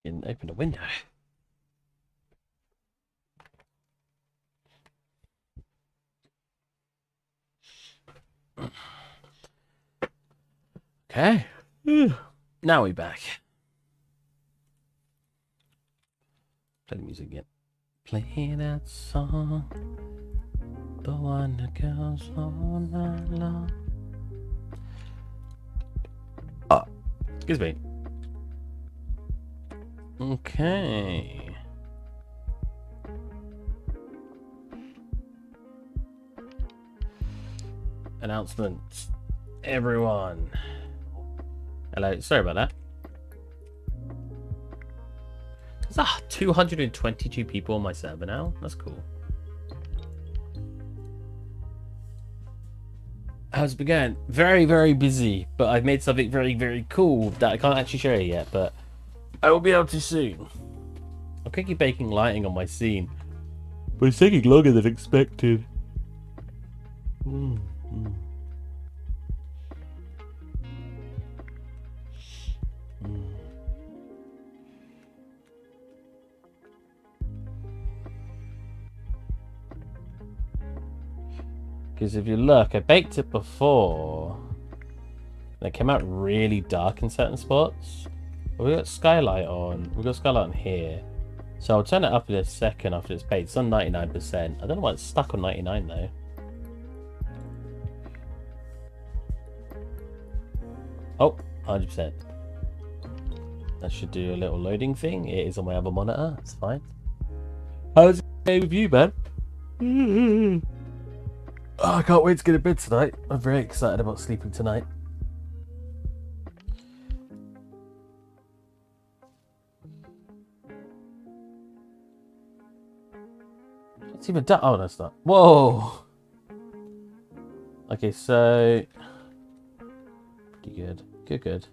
And open a window. Okay. Now we're back. Play the music again. Play that song. The one that goes all night long. Oh, excuse me. Okay. Announcements. Everyone. Hello, sorry about that. There's 222 people on my server now. That's cool. How's it been going? Very, very busy, but I've made something very, very cool that I can't actually show you yet, but I will be able to soon. I'm quickly baking lighting on my scene, but it's taking longer than expected. Because if you look, I baked it before. And it came out really dark in certain spots. But we got skylight on. We got skylight on here. So I'll turn it up in a second after it's baked. It's on 99%. I don't know why it's stuck on 99 though. Oh, 100%. That should do a little loading thing. It is on my other monitor. It's fine. How's it going with you, man? Oh, I can't wait to get to bed tonight. I'm very excited about sleeping tonight. It's even done. Oh, that's not. Whoa. Okay, so pretty good. Good.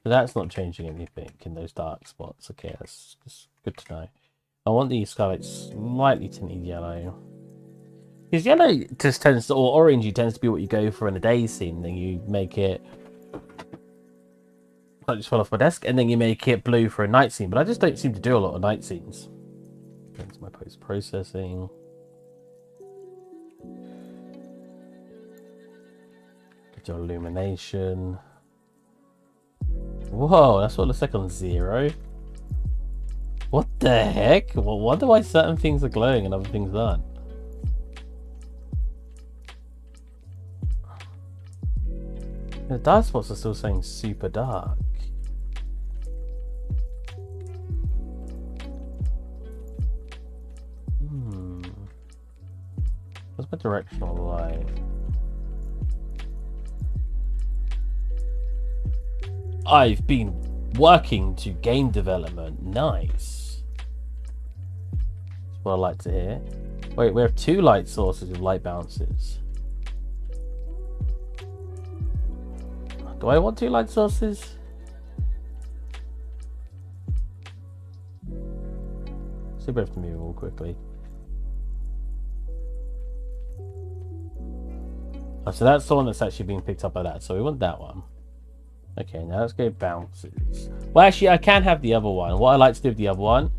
So that's not changing anything in those dark spots. Okay, that's good to know. I want the skylights slightly tinted yellow. Because yellow just tends to, or orangey tends to be what you go for in a day scene. Then you make it. I just fell off my desk, and then you make it blue for a night scene. But I just don't seem to do a lot of night scenes. That's my post processing. Get your illumination. Whoa, that's what it looks like on 0. What the heck? Well, wonder why certain things are glowing and other things aren't. The dark spots are still saying super dark. What's my directional light? I've been working to game development. Nice. That's what I like to hear. Wait, we have 2 light sources with light bounces. Do I want 2 light sources? So we have to move all quickly. Oh, so that's the one that's actually being picked up by that. So we want that one. Okay, now let's go bounces. Well, actually, I can have the other one. What I like to do with the other one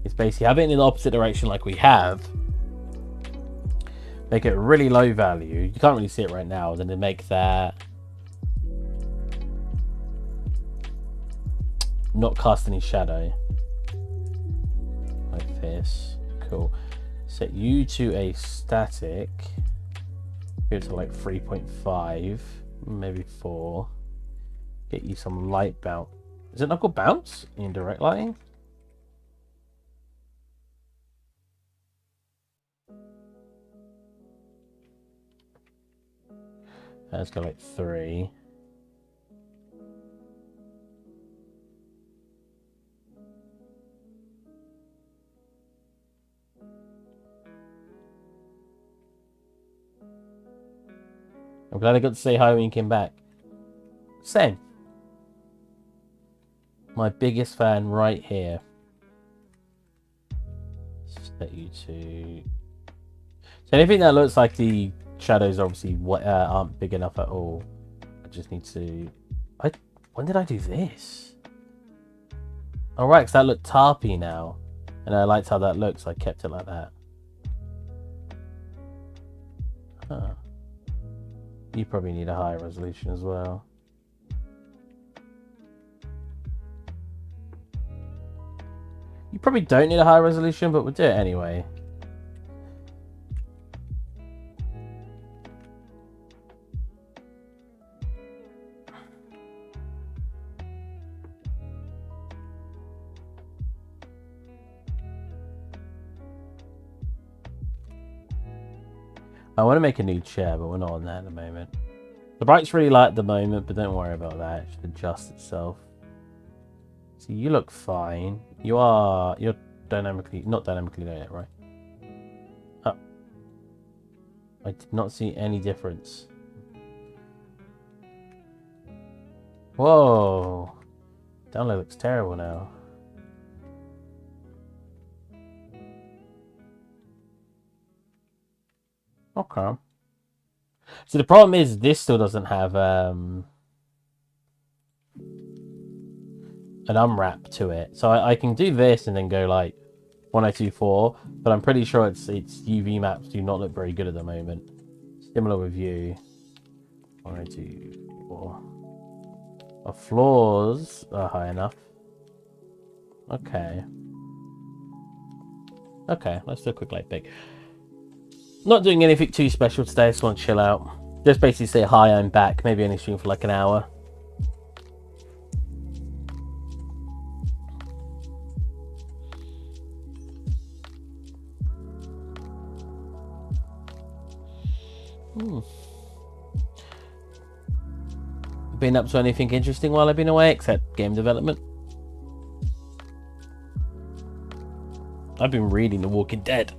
is basically have it in the opposite direction like we have. Make it really low value. You can't really see it right now. Then make that not cast any shadow. Like this. Cool. Set you to a static. Go to like 3.5, maybe 4. Get you some light bounce. Is it not called bounce in direct lighting? Let's go like 3. I'm glad I got to say hi when you came back. Same. My biggest fan right here. Set you to. So anything that looks like the shadows obviously aren't big enough at all. I just need to. When did I do this? Oh, right, because that looked tarpy now. And I liked how that looked, so I kept it like that. Huh. You probably need a higher resolution as well. You probably don't need a higher resolution, but we'll do it anyway. I want to make a new chair, but we're not on that at the moment. The bright's really light at the moment, but don't worry about that. It should adjust itself. So you look fine. You're dynamically, not dynamically doing it, right? Oh. I did not see any difference. Whoa. Download looks terrible now. Okay. So the problem is this still doesn't have an unwrap to it. So I can do this and then go like 1024, but I'm pretty sure its UV maps do not look very good at the moment. Similar with you. 1024. Our floors are high enough. Okay. Okay, let's do a quick light pick. Not doing anything too special today, I just want to chill out. Just basically say hi, I'm back. Maybe only stream for like an hour. Been up to anything interesting while I've been away, except game development? I've been reading The Walking Dead.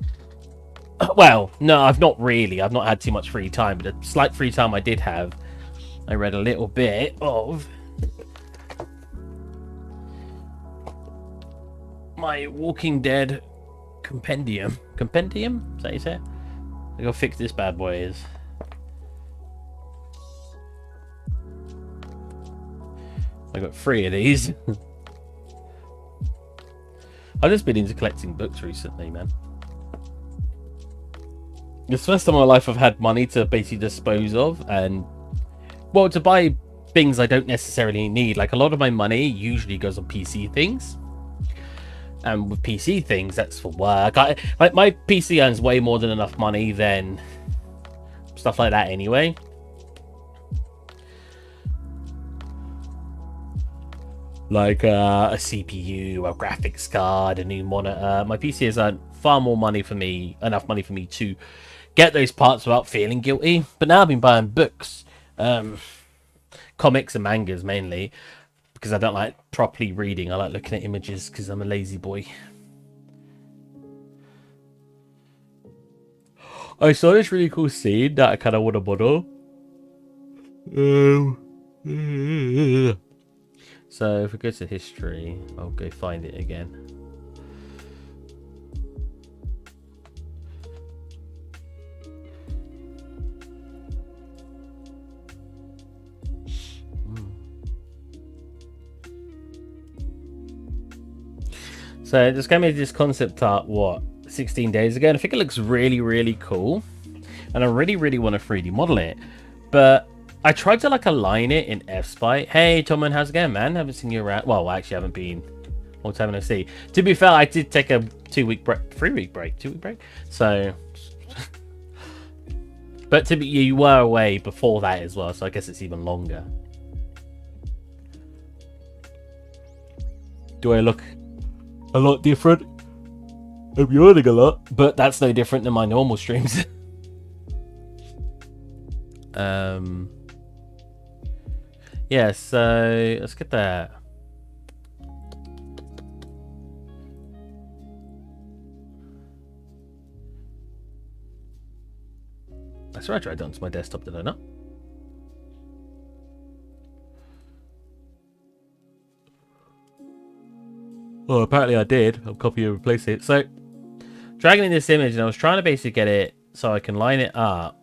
Well, no, I've not really. I've not had too much free time, but the slight free time I did have, I read a little bit of my Walking Dead compendium. Compendium? Is that how you say it? I gotta fix this bad boy is. I got 3 of these. I've just been into collecting books recently, man. It's the first time in my life I've had money to basically dispose of, and well, to buy things I don't necessarily need. Like a lot of my money usually goes on PC things, and with PC things, that's for work. Like my PC earns way more than enough money than stuff like that anyway. Like a CPU, a graphics card, a new monitor. My PC has earned far more money for me, enough money for me to get those parts without feeling guilty. But now I've been buying books, comics and mangas mainly, because I don't like properly reading. I like looking at images because I'm a lazy boy. I saw this really cool scene that I kind of want to model. So if we go to history, I'll go find it again. So this guy made this concept art, what, 16 days ago, and I think it looks really, really cool. And I really, really want to 3D model it. But I tried to like align it in F-Spite. Hey, Tommen, how's it going, man? Haven't seen you around. Well, I actually haven't been long time no see. To be fair, I did take a 2-week break, 3-week break, 2-week break. So, but to be, you were away before that as well, so I guess it's even longer. Do I look a lot different? I'm yawning a lot, but that's no different than my normal streams. Yeah, so let's get that. That's right, I tried it onto my desktop, did I not? Oh, apparently I did. I'll copy and replace it. So, dragging in this image, and I was trying to basically get it so I can line it up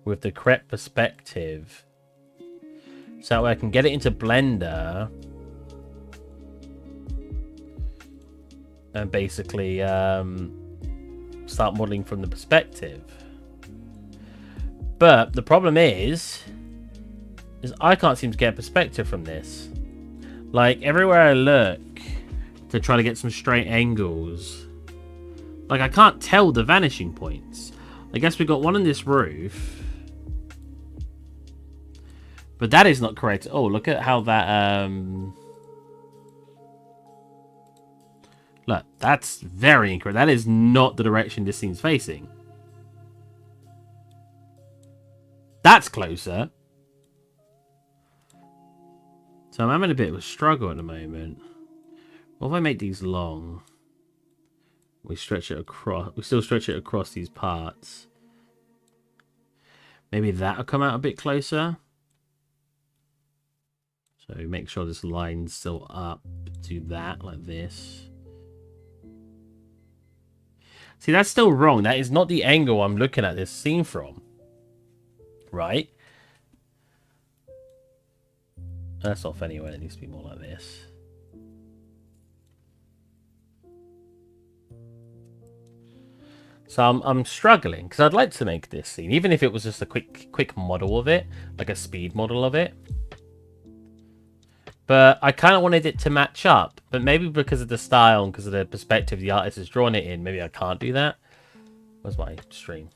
with the correct perspective. So that way I can get it into Blender and basically start modeling from the perspective. But the problem is I can't seem to get perspective from this. Like, everywhere I look to try to get some straight angles, like, I can't tell the vanishing points. I guess we got one on this roof, but that is not correct. Oh, look at how that look, that's very incorrect. That is not the direction this scene's facing. That's closer. So I'm having a bit of a struggle at the moment. What if I make these long? We stretch it across. We still stretch it across these parts. Maybe that'll come out a bit closer. So make sure this line's still up to that, like this. See, that's still wrong. That is not the angle I'm looking at this scene from. Right? That's off anyway. It needs to be more like this. So I'm struggling because I'd like to make this scene, even if it was just a quick model of it, like a speed model of it. But I kind of wanted it to match up. But maybe because of the style and because of the perspective the artist has drawn it in, maybe I can't do that. Where's my stream?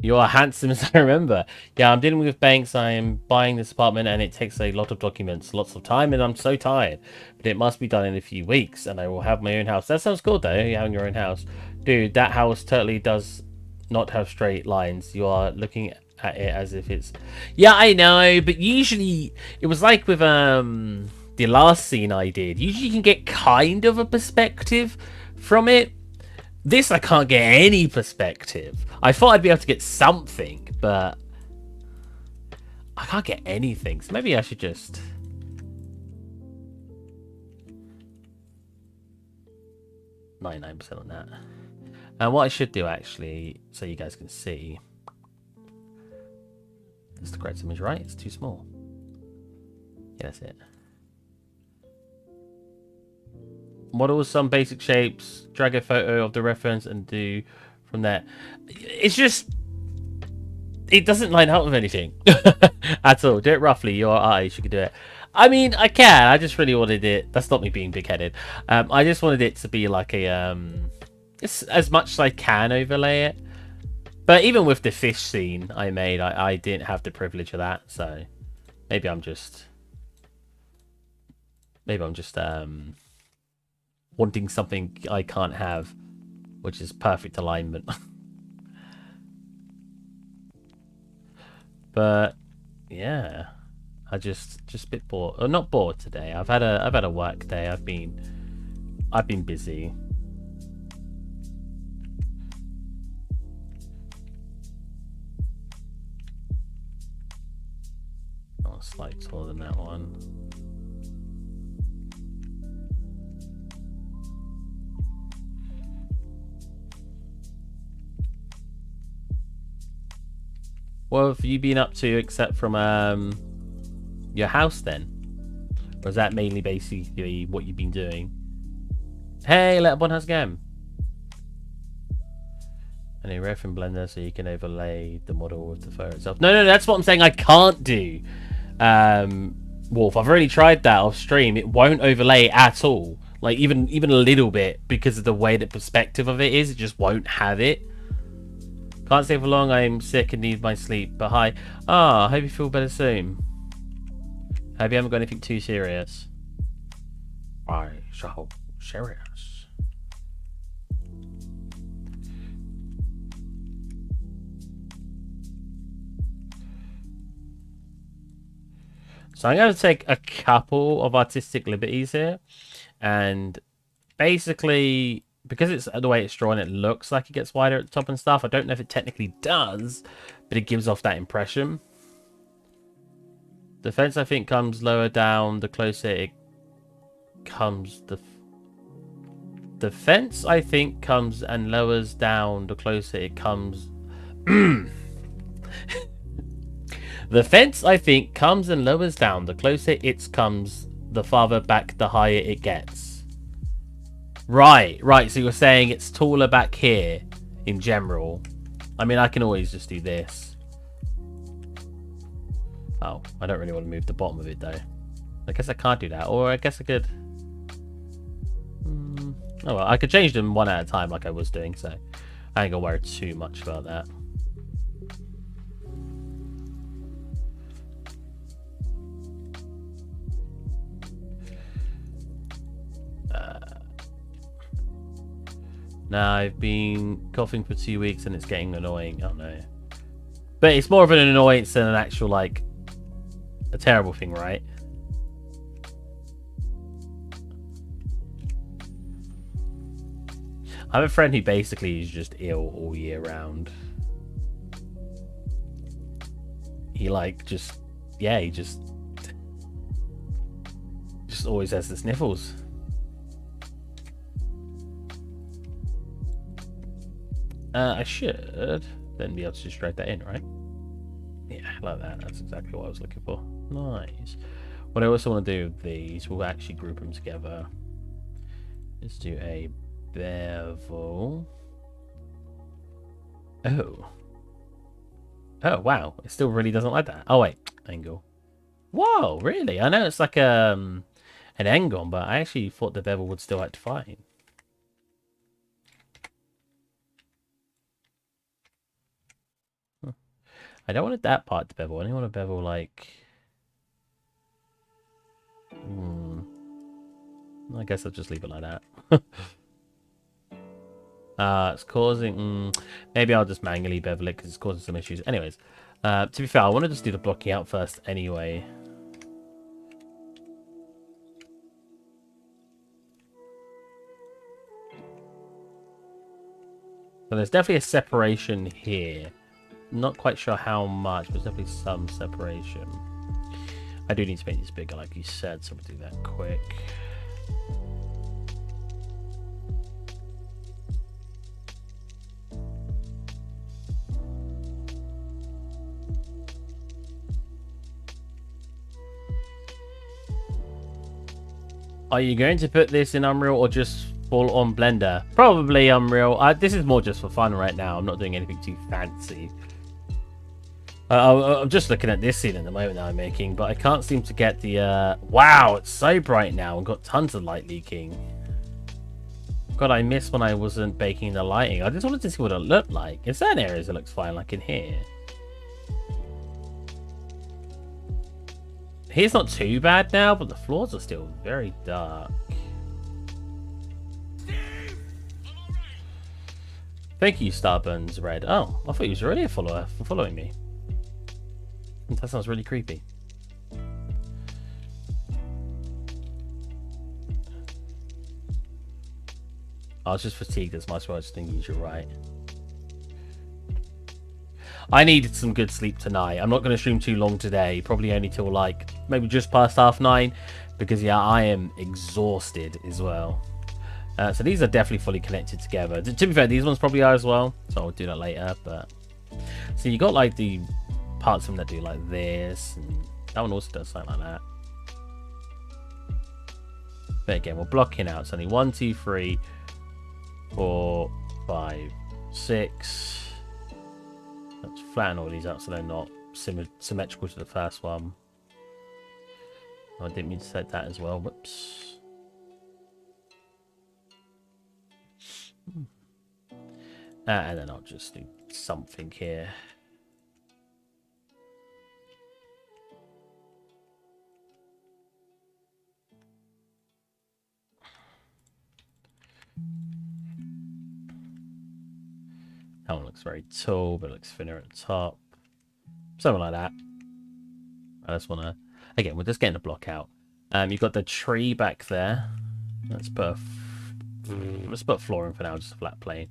You are handsome as I remember. Yeah, I'm dealing with banks. I am buying this apartment and it takes a lot of documents, lots of time, and I'm so tired. But it must be done in a few weeks and I will have my own house. That sounds cool though, you having your own house. Dude, that house totally does not have straight lines. You are looking at it as if it's... Yeah, I know, but usually it was like with the last scene I did. Usually you can get kind of a perspective from it. This, I can't get any perspective. I thought I'd be able to get something, but I can't get anything. So maybe I should just... 99% on that. And what I should do, actually, so you guys can see... That's the correct image, right? It's too small. Yeah, that's it. Model some basic shapes, drag a photo of the reference and do from there. It's just... It doesn't line up with anything. At all. Do it roughly. You're artist, you can do it. I mean, I can. I just really wanted it... That's not me being big-headed. I just wanted it to be like a... as much as I can overlay it. But even with the fish scene I made, I didn't have the privilege of that. So maybe I'm just... wanting something I can't have, which is perfect alignment. But yeah, I just a bit bored, or not bored today. I've had a work day. I've been busy. Oh, slightly taller than that one. What have you been up to except from your house then? Or is that mainly basically what you've been doing? Hey, Letterborn, how's it going? And a ref in Blender so you can overlay the model with the photo itself. No, that's what I'm saying I can't do. Wolf, I've already tried that off stream. It won't overlay at all. Like even a little bit because of the way the perspective of it is. It just won't have it. Can't stay for long, I'm sick and need my sleep. But hi. Ah, I hope you feel better soon. Hope you haven't got anything too serious. Why so serious? So I'm going to take a couple of artistic liberties here. And basically... because it's the way it's drawn, it looks like it gets wider at the top and stuff. I don't know if it technically does, but it gives off that impression. The fence, I think, comes lower down the closer it comes. The fence, I think, comes and lowers down the closer it comes The fence, I think, comes and lowers down. The closer it comes, the farther back, the higher it gets. Right. So you're saying it's taller back here in general. I mean, I can always just do this. Oh, I don't really want to move the bottom of it, though. I guess I can't do that. Or I guess I could... Oh, well, I could change them one at a time like I was doing, so I ain't gonna worry too much about that. Now, I've been coughing for 2 weeks and it's getting annoying. Oh, no. But it's more of an annoyance than an actual, like, a terrible thing, right? I have a friend who basically is just ill all year round. He, like, just... Yeah, he just always has the sniffles. I should then be able to just drag that in, right? Yeah, like that. That's exactly what I was looking for. Nice. What I also want to do with these, we'll actually group them together. Let's do a bevel. Oh, wow. It still really doesn't like that. Oh, wait. Angle. Whoa, really? I know it's like an angle, but I actually thought the bevel would still act fine. I don't want that part to bevel. I only want to bevel like... I guess I'll just leave it like that. It's causing... maybe I'll just manually bevel it because it's causing some issues. Anyways, to be fair, I want to just do the blocking out first anyway. So there's definitely a separation here. Not quite sure how much, but there's definitely some separation. I do need to make this bigger, like you said, so we'll do that quick. Are you going to put this in Unreal or just full on Blender? Probably Unreal. This is more just for fun right now. I'm not doing anything too fancy. I'm just looking at this scene at the moment that I'm making, but I can't seem to get the... Wow, it's so bright now and got tons of light leaking. God, I missed when I wasn't baking the lighting. I just wanted to see what it looked like. In certain areas it looks fine, like in here. Here's not too bad now, but the floors are still very dark. Thank you, Starburns Red. Oh, I thought you was already a follower for following me. That sounds really creepy. I was just fatigued as much as I was thinking you're right. I needed some good sleep tonight. I'm not going to stream too long today. Probably only till like maybe just past 9:30. Because yeah, I am exhausted as well. So these are definitely fully connected together. To be fair, these ones probably are as well. So I'll do that later. But so you got like the parts of them that do like this, and that one also does something like that. But again, we're blocking out. It's only 1, 2, 3, 4, 5, 6. Let's flatten all these out so they're not symmetrical to the first one. Oh, I didn't mean to set that as well. Whoops. And then I'll just do something here. That one looks very tall, but it looks thinner at the top. Something like that. I just want to... Again, we're just getting the block out. You've got the tree back there. Let's put flooring for now, just a flat plane.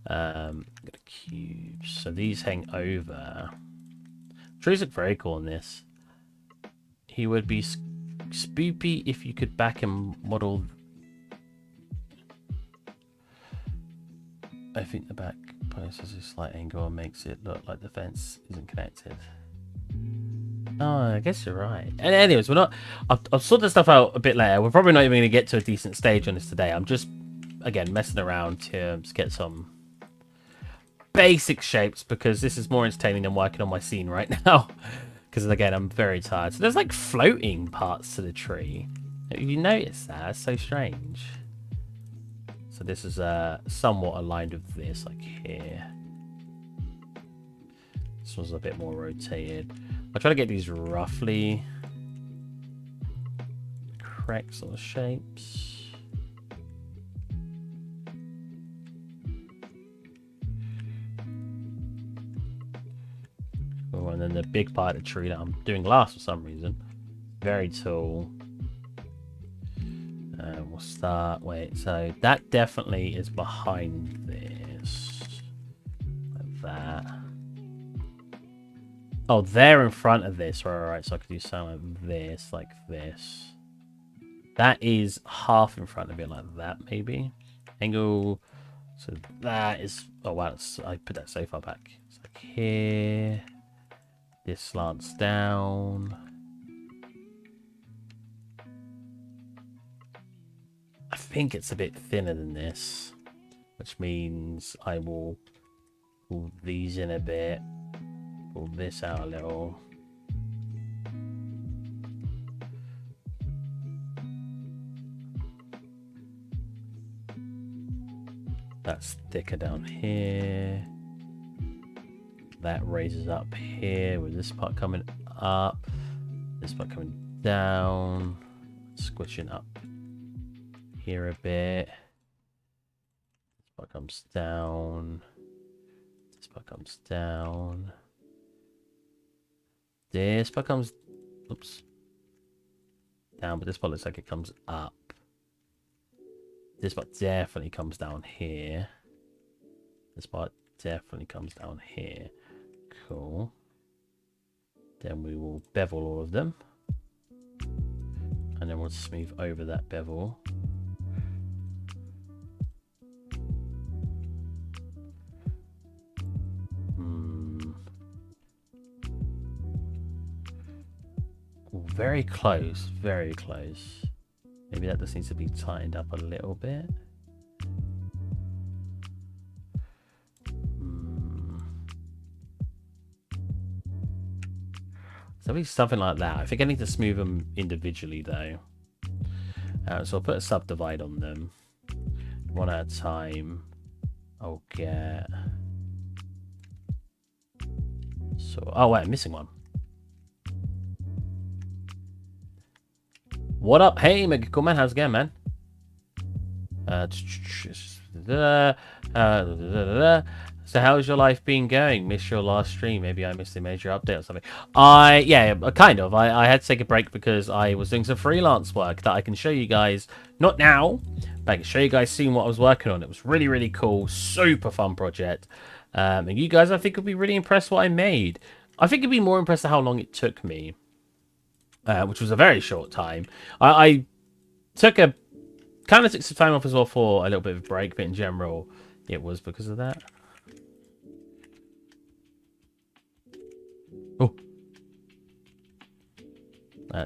Got a cube. So these hang over. Trees look very cool in this. He would be spoopy if you could back and model... I think the back post is a slight angle and makes it look like the fence isn't connected. Oh, I guess you're right. And anyways, we're not... I'll sort this stuff out a bit later. We're probably not even going to get to a decent stage on this today. I'm just, again, messing around to get some basic shapes, because this is more entertaining than working on my scene right now. Because, again, I'm very tired. So there's, like, floating parts to the tree. Have you noticed that? That's so strange. So this is somewhat aligned with this, like here. This one's a bit more rotated. I'll try to get these roughly correct sort of shapes. Oh, and then the big part of the tree that I'm doing last for some reason. Very tall. We'll start, wait, so that definitely is behind this. Like that. Oh, they're in front of this. Right, so I could do something like this. That is half in front of it, like that, maybe. Angle. So that is... Oh, wow, I put that so far back. It's like here. This slants down. I think it's a bit thinner than this, which means I will pull these in a bit, pull this out a little. That's thicker down here. That raises up here with this part coming up, this part coming down, squishing up here a bit. This part comes down. This part comes down. This part comes, oops, down, but this part looks like it comes up. This part definitely comes down here. This part definitely comes down here. Cool. Then we will bevel all of them. And then we'll smooth over that bevel. Very close, very close. Maybe that just needs to be tightened up a little bit. So maybe something like that. I think I need to smooth them individually though. So I'll put a subdivide on them. One at a time. I'll get... So, oh wait, I'm missing one. What up? Hey, Mega Cool Man, how's it going, man? So how's your life been going? Missed your last stream. Maybe I missed a major update or something. Yeah, kind of. I had to take a break because I was doing some freelance work that I can show you guys. Not now, but I can show you guys soon what I was working on. It was really, really cool. Super fun project. And you guys, I think, would be really impressed what I made. I think you'd be more impressed at how long it took me. Which was a very short time. I took some time off as well for a little bit of a break, but in general, it was because of that. Oh.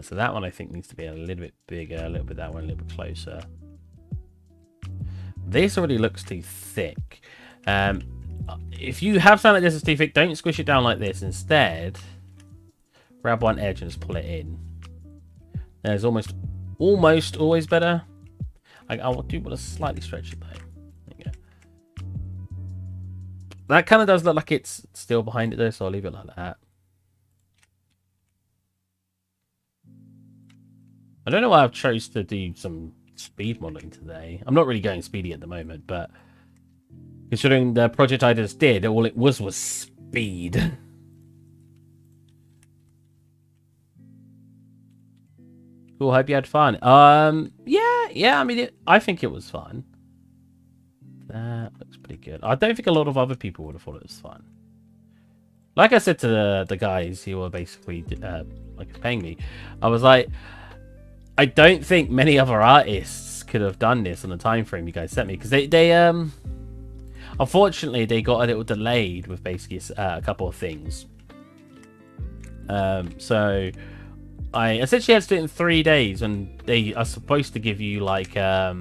So that one I think needs to be a little bit bigger, a little bit that one, a little bit closer. This already looks too thick. If you have something like this that's too thick, don't squish it down like this. Instead, grab one edge and just pull it in. There's almost always better. I will do want to slightly stretch it though. There you go. That kind of does look like it's still behind it though, so I'll leave it like that. I don't know why I've chose to do some speed modeling today. I'm not really going speedy at the moment, but considering the project I just did, all it was speed. Cool, hope you had fun. Yeah, I mean, I think it was fun. That looks pretty good. I don't think a lot of other people would have thought it was fun. Like I said to the guys who were basically like paying me, I was like, I don't think many other artists could have done this on the time frame you guys sent me, because they Unfortunately, they got a little delayed with basically a couple of things. So I essentially had to do it in 3 days, and they are supposed to give you like how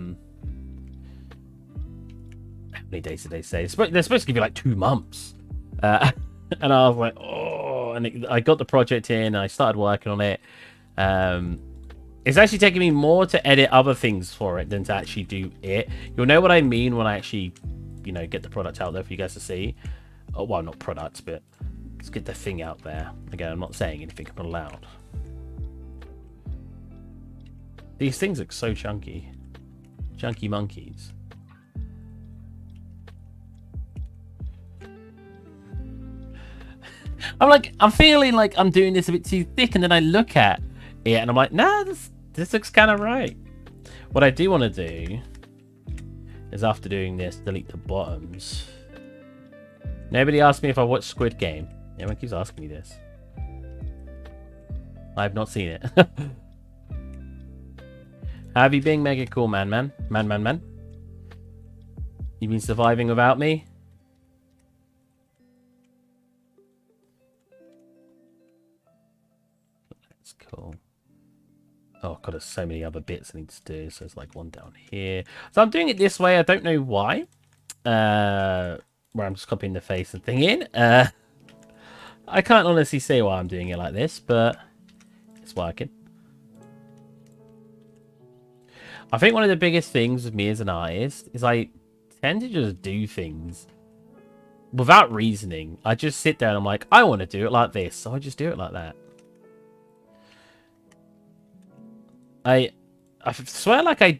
many days did they say? They're supposed to give you like 2 months. And I was like, oh, and I got the project in, I started working on it. It's actually taking me more to edit other things for it than to actually do it. You'll know what I mean when I actually, you know, get the product out there for you guys to see. Oh, well, not products, but let's get the thing out there. Again, I'm not saying anything, I'm not allowed. These things look so chunky. Chunky monkeys. I'm feeling like I'm doing this a bit too thick, and then I look at it and I'm like, nah, this looks kind of right. What I do want to do is, after doing this, delete the bottoms. Nobody asked me if I watched Squid Game. Everyone keeps asking me this. I have not seen it. How have you been, mega cool, man? You been surviving without me? That's cool. Oh god, there's so many other bits I need to do. So there's like one down here. So I'm doing it this way. I don't know why. Where I'm just copying the face and thing in. I can't honestly say why I'm doing it like this, but it's working. I think one of the biggest things with me as an artist is I tend to just do things without reasoning. I just sit there and I'm like, I want to do it like this, so I just do it like that. I swear, like I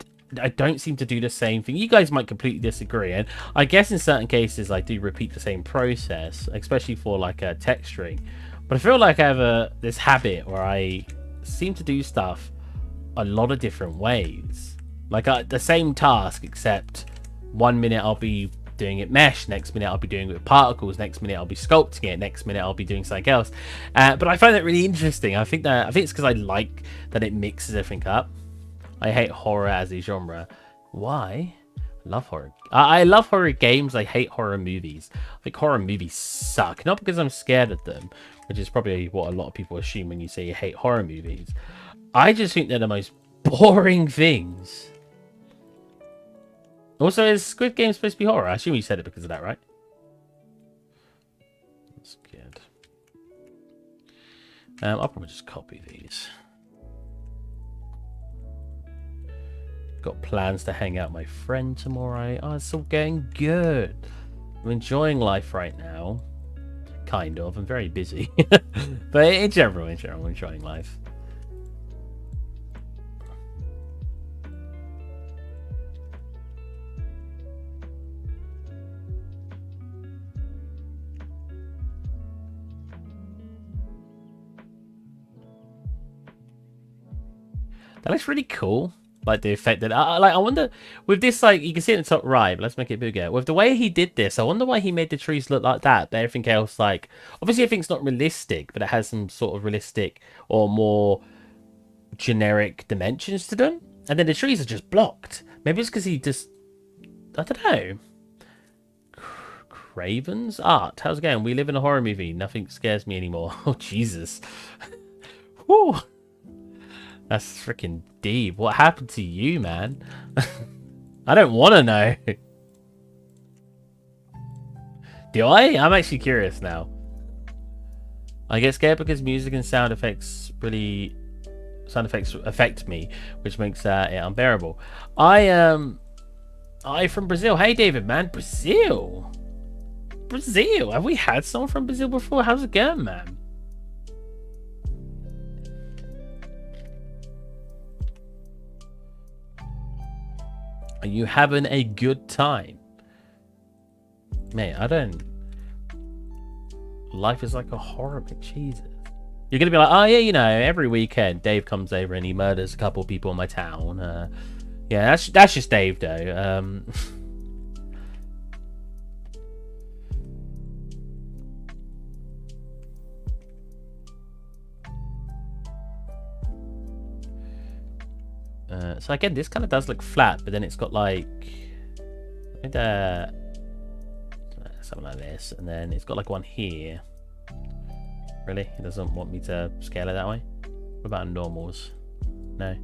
don't seem to do the same thing. You guys might completely disagree, and I guess in certain cases I do repeat the same process, especially for like a texturing. But I feel like I have this habit where I seem to do stuff a lot of different ways, like the same task, except 1 minute I'll be doing it mesh, next minute I'll be doing it with particles, next minute I'll be sculpting it, next minute I'll be doing something else. But I find that really interesting. I think it's because I like that it mixes everything up. I hate horror as a genre. Why? I love horror. I love horror games. I hate horror movies. I think horror movies suck. Not because I'm scared of them, which is probably what a lot of people assume when you say you hate horror movies. I just think they're the most boring things. Also, is Squid Game supposed to be horror? I assume you said it because of that, right? That's good. I'll probably just copy these. Got plans to hang out with my friend tomorrow. Oh, it's all going good. I'm enjoying life right now. Kind of. I'm very busy. But in general, I'm enjoying life. That looks really cool. Like the effect that I wonder with this, like you can see it in the top right, but let's make it bigger. With the way he did this, I wonder why he made the trees look like that, but everything else, like obviously everything's not realistic, but it has some sort of realistic or more generic dimensions to them. And then the trees are just blocked. Maybe it's because he just, I don't know. Craven's art. How's it going? We live in a horror movie. Nothing scares me anymore. Oh Jesus. Whew. That's freaking deep. What happened to you, man? I don't want to know. Do I? I'm actually curious now. I get scared because music and sound effects affect me, which makes it unbearable. I from Brazil. Hey, David, man. Brazil. Have we had someone from Brazil before? How's it going, man? Are you having a good time? Mate, I don't... Life is like a horror, but Jesus. You're going to be like, oh yeah, you know, every weekend Dave comes over and he murders a couple of people in my town. Yeah, that's just Dave, though. So again, this kind of does look flat, but then it's got like... something like this, and then it's got like one here. Really? It doesn't want me to scale it that way? What about normals? No.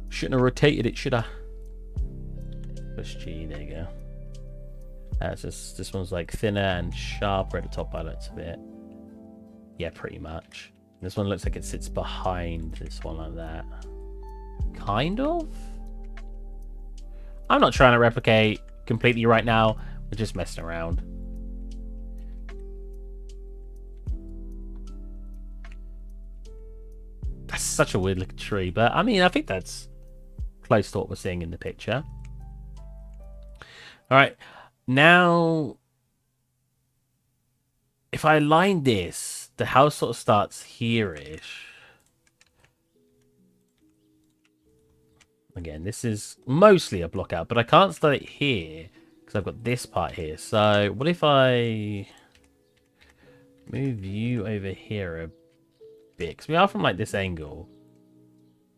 Shouldn't have rotated it, should I? Push G, there you go. That's just, this one's like thinner and sharper at the top by the looks of it. Yeah, pretty much. This one looks like it sits behind this one like that. Kind of? I'm not trying to replicate completely right now. We're just messing around. That's such a weird looking tree, but I mean, I think that's close to what we're seeing in the picture. All right, now if I align this, the house sort of starts here-ish. Again, this is mostly a block out, but I can't start it here because I've got this part here. So what if I move you over here a bit? Because we are from like this angle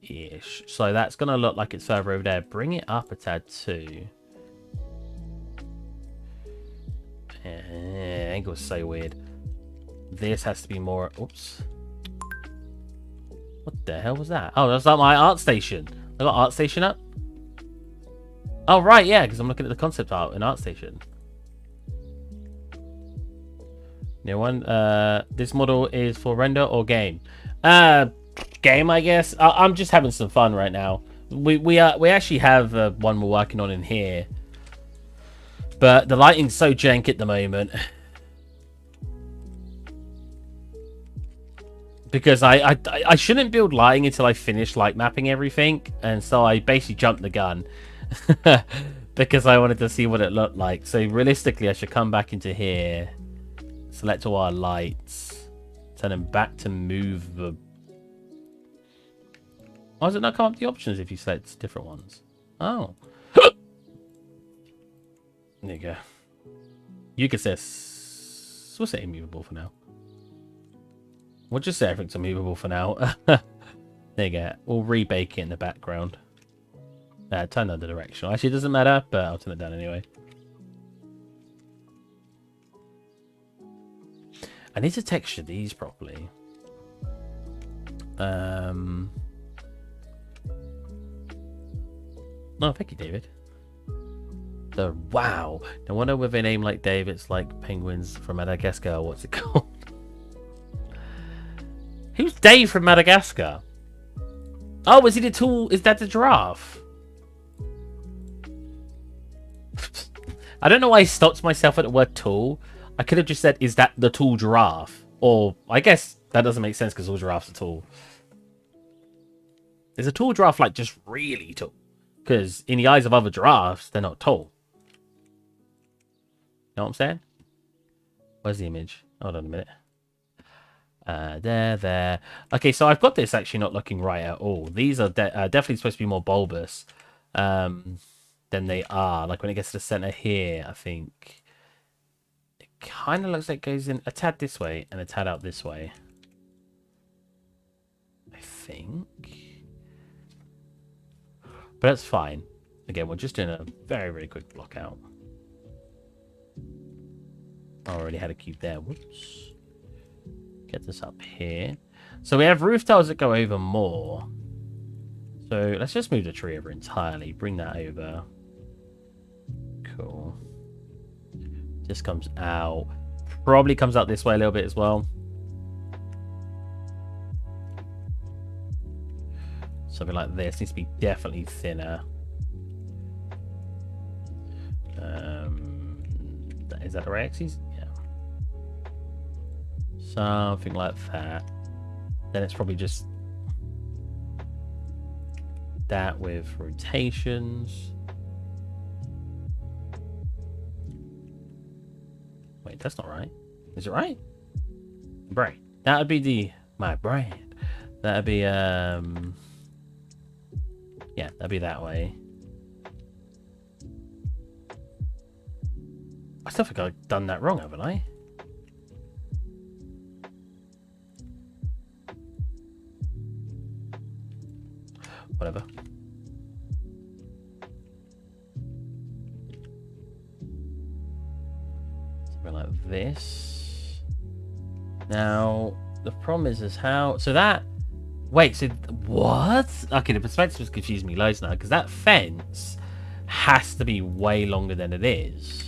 ish. So that's going to look like it's further over there. Bring it up a tad too. Angle is so weird. This has to be more... Oops. What the hell was that? Oh, that's like my art station. I got art station up. Oh, right, yeah, because I'm looking at the concept art in art station. New one. This model is for render or game? Game, I guess. I'm just having some fun right now. We actually have one we're working on in here, but the lighting's so jank at the moment because I shouldn't build lighting until I finish light mapping everything, and so I basically jumped the gun because I wanted to see what it looked like. So realistically, I should come back into here, select all our lights, turn them back to move the... Why does it not come up the options if you select different ones? Oh. There you go. You can say... We'll say immovable for now. We'll just say everything's immovable for now. There you go. We'll rebake it in the background. Turn the direction. Actually, it doesn't matter, but I'll turn it down anyway. I need to texture these properly. Oh, thank you, David. Wow. No wonder with a name like Dave, it's like penguins from Madagascar. What's it called? Who's Dave from Madagascar? Oh, is he the tool? Is that the giraffe? I don't know why I stopped myself at the word tool. I could have just said, is that the tall giraffe? Or, I guess that doesn't make sense because all giraffes are tall. Is a tall giraffe like just really tall? Because in the eyes of other giraffes, they're not tall. You know what I'm saying? Where's the image? Hold on a minute. There. Okay, so I've got this actually not looking right at all. These are definitely supposed to be more bulbous than they are. Like when it gets to the center here, I think it kind of looks like it goes in a tad this way and a tad out this way. I think. But that's fine. Again, we're just doing a very, very quick block out. I already had a cube there. Whoops. Get this up here. So we have roof tiles that go over more. So let's just move the tree over entirely. Bring that over. Cool. This comes out. Probably comes out this way a little bit as well. Something like this needs to be definitely thinner. Is that the right axis? Yeah. Something like that. Then it's probably just that with rotations. Wait, that's not right. Is it right? Brain. That would be my brain. That would be yeah, that'd be that way. I still think I've done that wrong, haven't I? Whatever. Something like this. Now, the problem is how... So that... Wait, so what? Okay, the perspective has confused me loads now, because that fence has to be way longer than it is.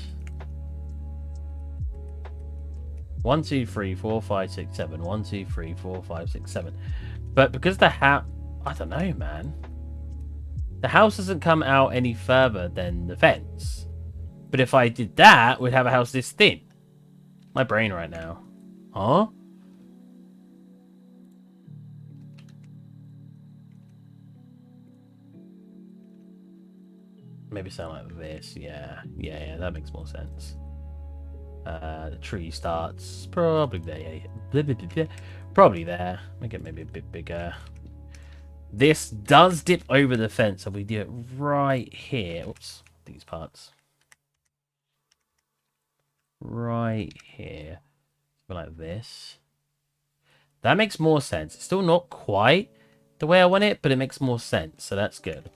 1, 2, 3, 4, 5, 6, 7. 1, 2, 3, 4, 5, 6, 7. But because the house... I don't know, man. The house doesn't come out any further than the fence. But if I did that, we'd have a house this thin. My brain right now. Huh? Maybe sound like this. Yeah, that makes more sense. The tree starts probably there. Yeah. Probably there. Make it maybe a bit bigger. This does dip over the fence, so we do it right here. Oops, these parts. Right here. Like this. That makes more sense. It's still not quite the way I want it, but it makes more sense, so that's good.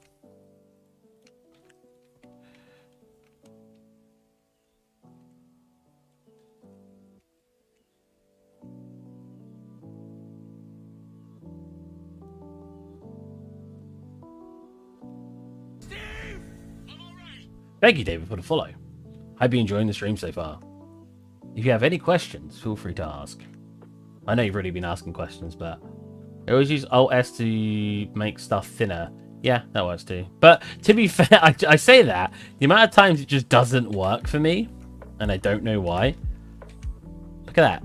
Thank you, David, for the follow. Hope you're enjoying the stream so far. If you have any questions, feel free to ask. I know you've already been asking questions, but I always use Alt-S to make stuff thinner. Yeah, that works too. But to be fair, I say that, the amount of times it just doesn't work for me, and I don't know why. Look at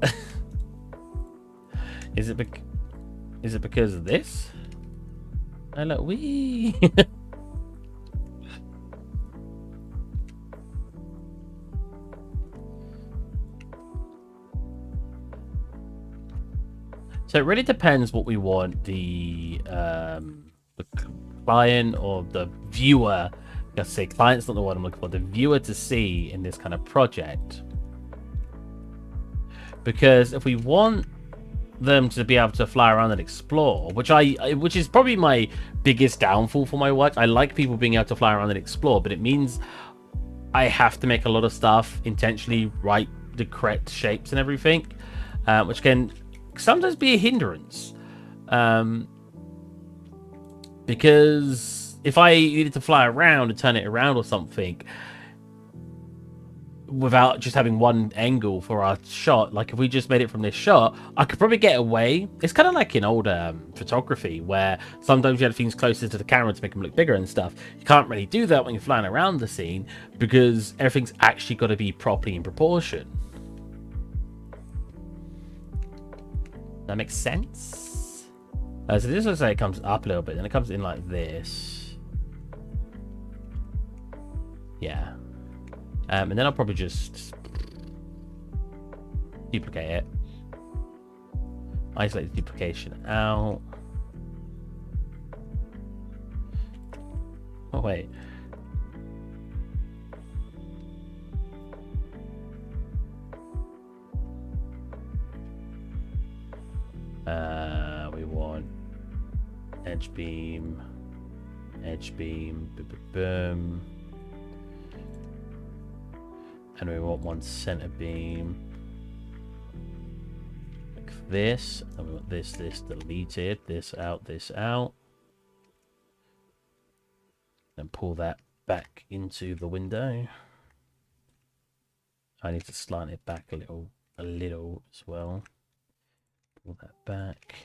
that. Is it because of this? Oh, look, wee. So it really depends what we want the client or the viewer, let's say client's not the word I'm looking for, the viewer to see in this kind of project. Because if we want them to be able to fly around and explore, which is probably my biggest downfall for my work. I like people being able to fly around and explore, but it means I have to make a lot of stuff intentionally right the correct shapes and everything, which can sometimes be a hindrance, because if I needed to fly around and turn it around or something without just having one angle for our shot, like if we just made it from this shot, I could probably get away. It's kind of like in older photography where sometimes you had things closer to the camera to make them look bigger and stuff. You can't really do that when you're flying around the scene because everything's actually got to be properly in proportion. That makes sense. So this looks like it comes up a little bit, then it comes in like this. Yeah. And then I'll probably just duplicate it. Isolate the duplication out. Oh, wait. We want edge beam, boom. And we want one center beam like this, and we want this deleted, this out, and pull that back into the window. I need to slant it back a little as well. Pull that back.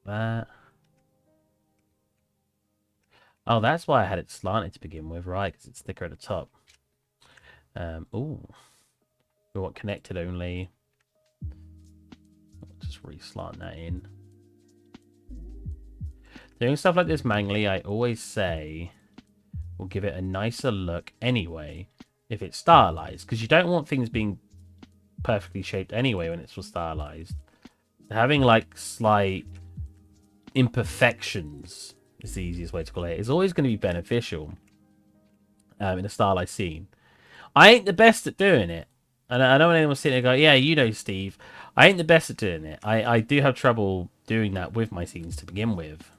That. Oh, that's why I had it slanted to begin with, right? Because it's thicker at the top. Ooh. We want connected only. I'll just re-slant that in. Doing stuff like this manually, I always say, will give it a nicer look anyway if it's stylized. Because you don't want things being perfectly shaped anyway when it's for stylized. Having like slight imperfections is the easiest way to call it. It's always going to be beneficial in a stylized scene. I ain't the best at doing it. And I know when anyone's sitting there going, yeah, you know, Steve, I ain't the best at doing it. I do have trouble doing that with my scenes to begin with.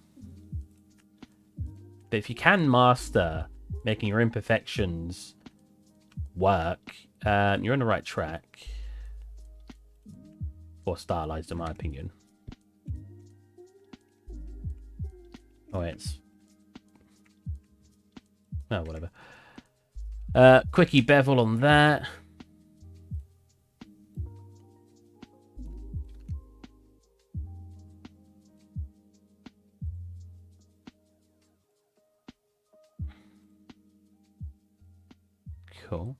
But if you can master making your imperfections work. You're on the right track. Or stylized, in my opinion. Oh, it's... Oh, whatever. Quickie bevel on that. Cool.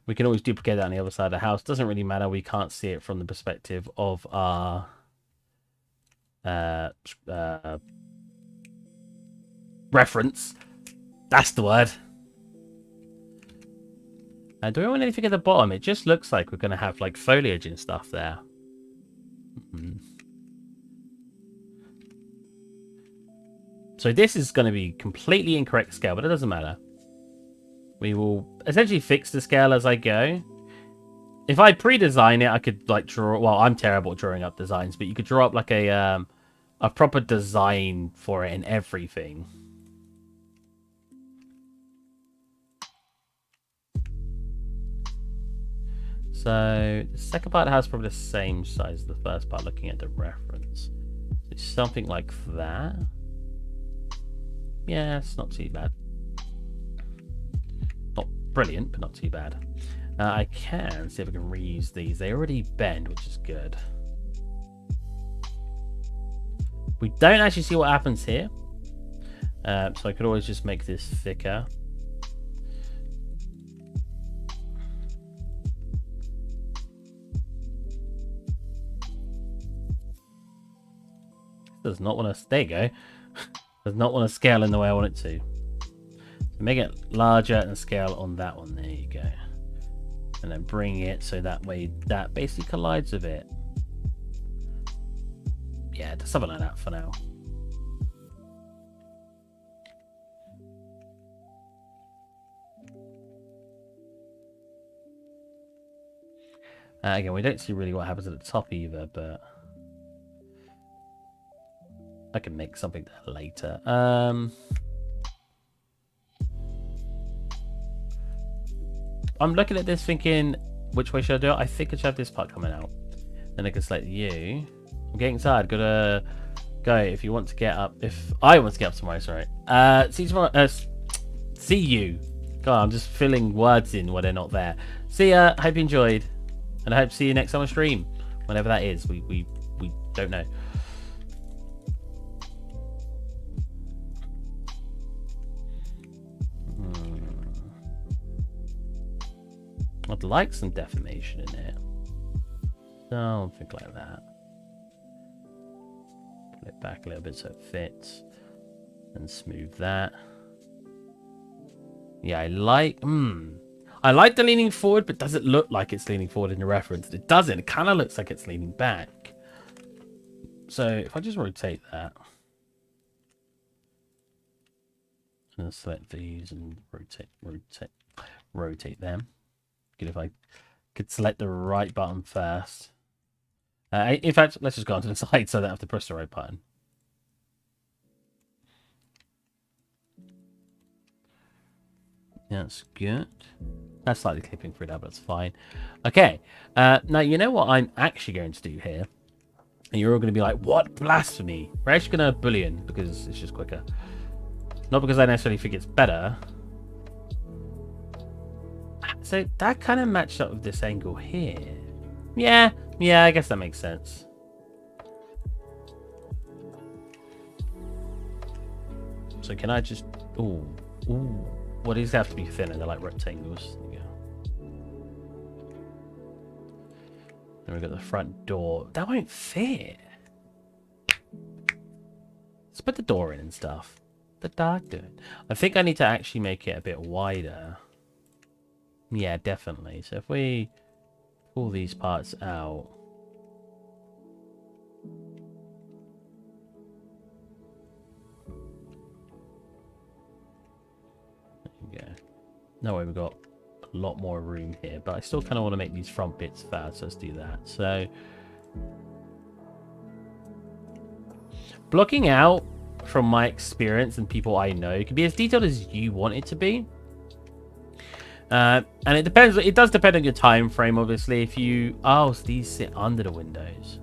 We can always duplicate that on the other side of the house. Doesn't really matter. We can't see it from the perspective of our reference. That's the word. Do we want anything at the bottom? It just looks like we're going to have like foliage and stuff there. So this is going to be completely incorrect scale, but it doesn't matter. We will essentially fix the scale as I go. If I pre-design it, I could like draw... Well, I'm terrible at drawing up designs, but you could draw up like a proper design for it and everything. So the second part of the house is probably the same size as the first part, looking at the reference. It's something like that. Yeah, it's not too bad. Not brilliant, but not too bad. I can see if I can reuse these. They already bend, which is good. We don't actually see what happens here. So I could always just make this thicker. Does not want to... There you go. Does not want to scale in the way I want it to. So make it larger and scale on that one. There you go. And then bring it so that way that basically collides with it. Yeah, something like that for now. Again, we don't see really what happens at the top either, but I can make something there later. I'm looking at this thinking, which way should I do it? I think I should have this part coming out. Then I can select you. I'm getting tired. Gotta go. If you want to get up, if I want to get up tomorrow, sorry. See you tomorrow. See you. God, I'm just filling words in where they're not there. See ya. Hope you enjoyed, and I hope to see you next time on stream, whenever that is. We don't know. I'd like some deformation in it. Something like that. Pull it back a little bit so it fits. And smooth that. Yeah, I like... I like the leaning forward, but does it look like it's leaning forward in the reference? It doesn't. It kind of looks like it's leaning back. So if I just rotate that. And select these and rotate them. Good if I could select the right button first. In fact, let's just go onto the side so I don't have to press the right button. That's good. That's slightly clipping through that, but that's fine. Okay. Now, you know what I'm actually going to do here? And you're all going to be like, what blasphemy? We're actually going to Boolean because it's just quicker. Not because I necessarily think it's better. So that kind of matched up with this angle here. Yeah, I guess that makes sense. So can I just... Ooh. Well, these have to be thinner. They're like rectangles. There you go. Then we've got the front door. That won't fit. Let's put the door in and stuff. The dark door. I think I need to actually make it a bit wider. Yeah, definitely. So if we pull these parts out. There you go. No way, we've got a lot more room here, but I still kind of want to make these front bits fast, so let's do that. So blocking out, from my experience and people I know, it can be as detailed as you want it to be. And it depends. It does depend on your time frame, obviously. If you so these sit under the windows.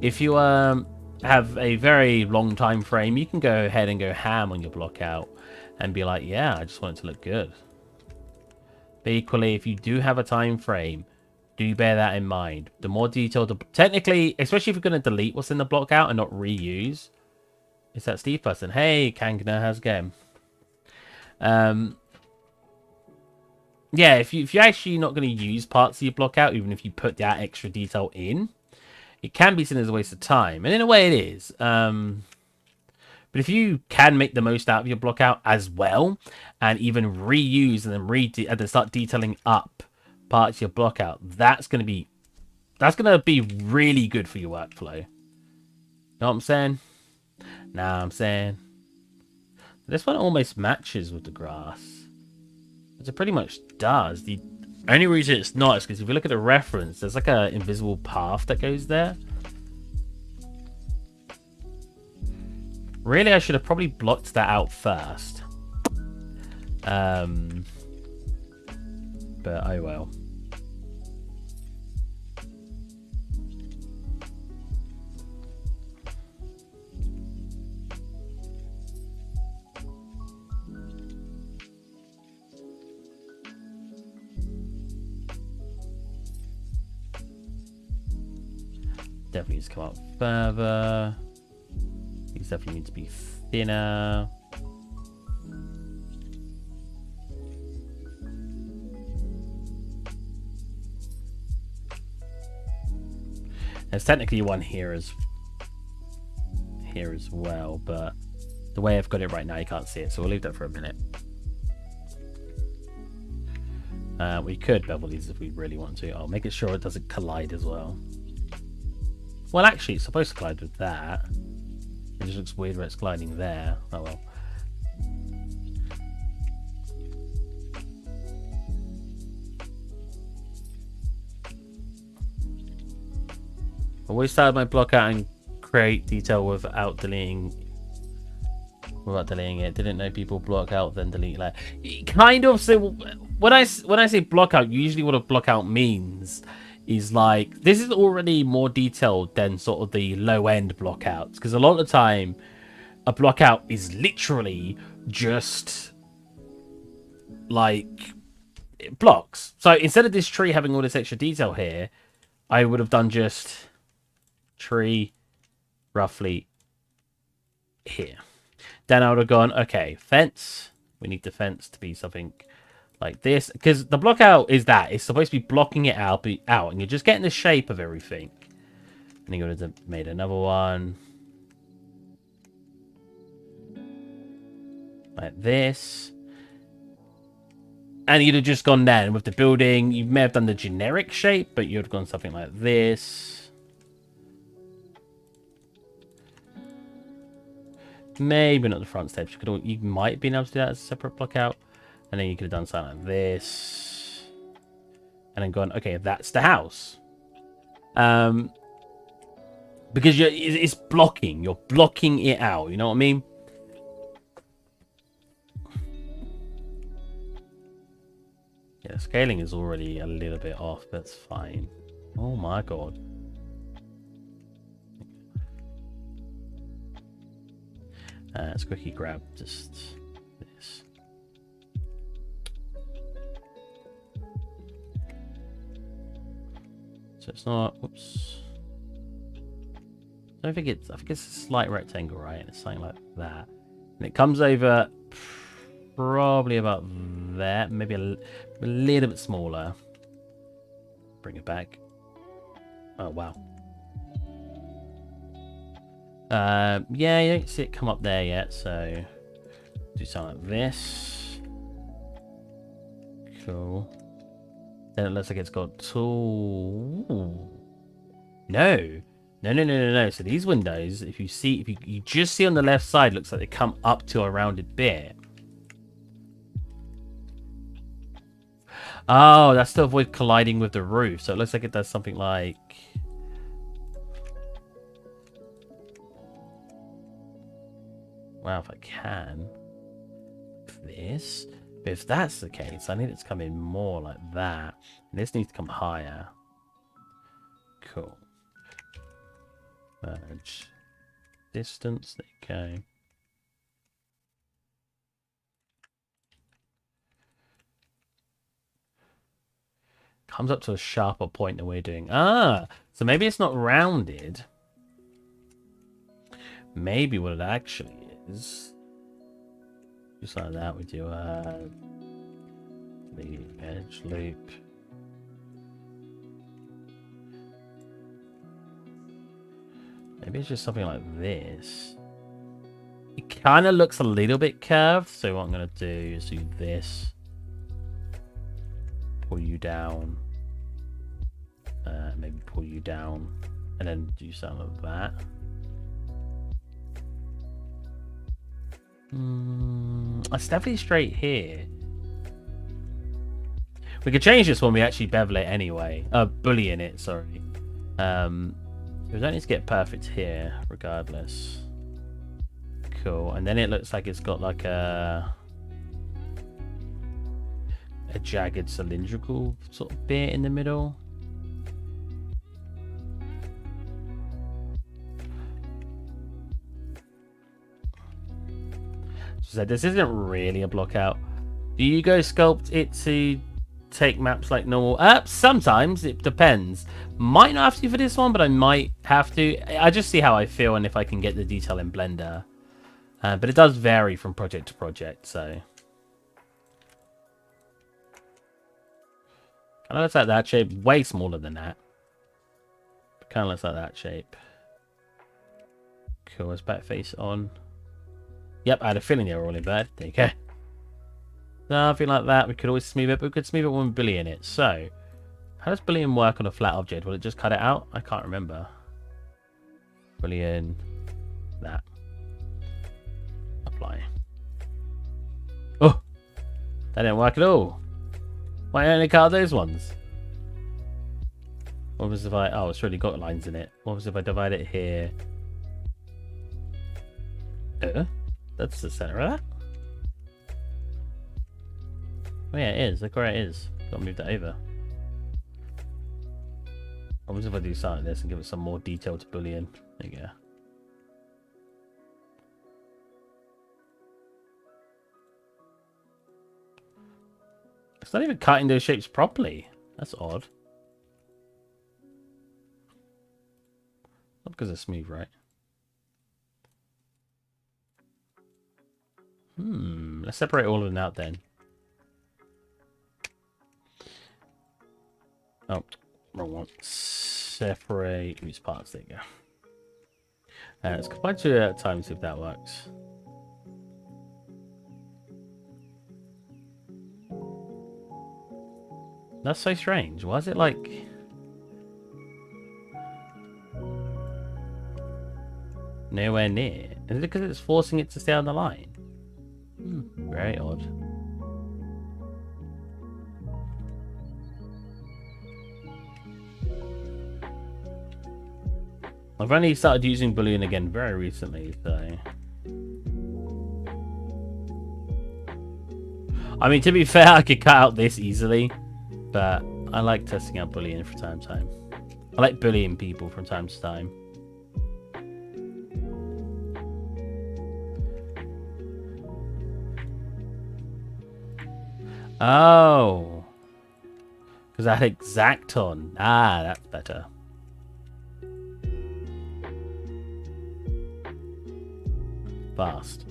If you have a very long time frame, you can go ahead and go ham on your block out and be like, yeah, I just want it to look good. But equally, if you do have a time frame, do bear that in mind. The more detailed, technically, especially if you're going to delete what's in the block out and not reuse. It's that Steve person. Hey, Kangner, how's it going? Yeah, if you're actually not going to use parts of your block out, even if you put that extra detail in, it can be seen as a waste of time. And in a way it is. But if you can make the most out of your block out as well, and even reuse and then start detailing up parts of your block out, that's gonna be really good for your workflow. Know what I'm saying? Nah, I'm saying this one almost matches with the grass. It pretty much does. The only reason it's not is because if you look at the reference, there's like an invisible path that goes there. Really, I should have probably blocked that out first. But oh well. Definitely needs to come up further. These definitely need to be thinner. There's technically one here as well, but the way I've got it right now, you can't see it, so we'll leave that for a minute. We could bevel these if we really want to. I'll make it sure it doesn't collide as well. Well, actually, it's supposed to collide with that. It just looks weird where it's gliding there. Oh well. I always start my block out and create detail without deleting it. Didn't know people block out then delete like kind of. So when I say block out, usually what a block out means is like this is already more detailed than sort of the low end block outs, because a lot of the time a block out is literally just like blocks. So instead of this tree having all this extra detail here, I would have done just tree roughly here. Then I would have gone, okay, fence. We need the fence to be something like this, because the block out is that it's supposed to be blocking it out, and you're just getting the shape of everything. And you would have made another one like this, and you'd have just gone then with the building. You may have done the generic shape, but you'd have gone something like this. Maybe not the front steps. You might have been able to do that as a separate block out. And then you could have done something like this. And then gone, okay, that's the house. Because it's blocking. You're blocking it out. You know what I mean? Yeah, the scaling is already a little bit off. That's fine. Oh my god. Let's quickly grab just this. So it's not. Whoops. I think it's a slight rectangle, right? And it's something like that, and it comes over probably about there, maybe a little bit smaller. Bring it back. Oh wow. Yeah, you don't see it come up there yet, so do something like this. Cool. Then it looks like it's got tall. No. So these windows, if you just see on the left side, looks like they come up to a rounded bit. Oh, that's to avoid colliding with the roof. So it looks like it does something like. Wow, if I can. This. If that's the case, I need it to come in more like that. And this needs to come higher. Cool. Merge. Distance, there you go. Comes up to a sharper point than we're doing. Ah, so maybe it's not rounded. Maybe what it actually is. Just like that with your the edge loop. Maybe it's just something like this. It kind of looks a little bit curved, so what I'm going to do is do this. Pull you down. Maybe pull you down. And then do some of that. It's definitely straight here. We could change this when we actually bevel it anyway. Boolean it, sorry. We don't need to get perfect here, regardless. Cool. And then it looks like it's got like a jagged cylindrical sort of bit in the middle. So this isn't really a block out. Do you go sculpt it to take maps like normal? Sometimes it depends. Might not have to for this one, but I might have to. I just see how I feel and if I can get the detail in Blender. But it does vary from project to project, so. Kind of looks like that shape. Way smaller than that. But kind of looks like that shape. Cool, let's back face on. Yep, I had a feeling they were all in bad. There you go. Nothing like that. We could always smooth it, but we could smooth it when we boolean it. So, how does boolean work on a flat object? Will it just cut it out? I can't remember. Boolean. That. Apply. Oh! That didn't work at all. Why only cut out those ones? What was if I... Oh, it's already got lines in it. What was if I divide it here? That's the center of that. Oh yeah, it is. Look where it is. Gotta move that over. What was if I do something like this and give it some more detail to boolean? There you go. It's not even cutting those shapes properly. That's odd. Not because it's smooth, right? Let's separate all of them out then. Oh, wrong one. Separate these parts. There you go. Let's combine two at a time, see if that works. That's so strange. Why is it like... nowhere near? Is it because it's forcing it to stay on the line? Very odd. I've only started using Boolean again very recently, so... I mean, to be fair, I could cut out this easily, but I like testing out Boolean from time to time. I like bullying people from time to time. Oh, because I had exacton. Ah, that's better. Fast.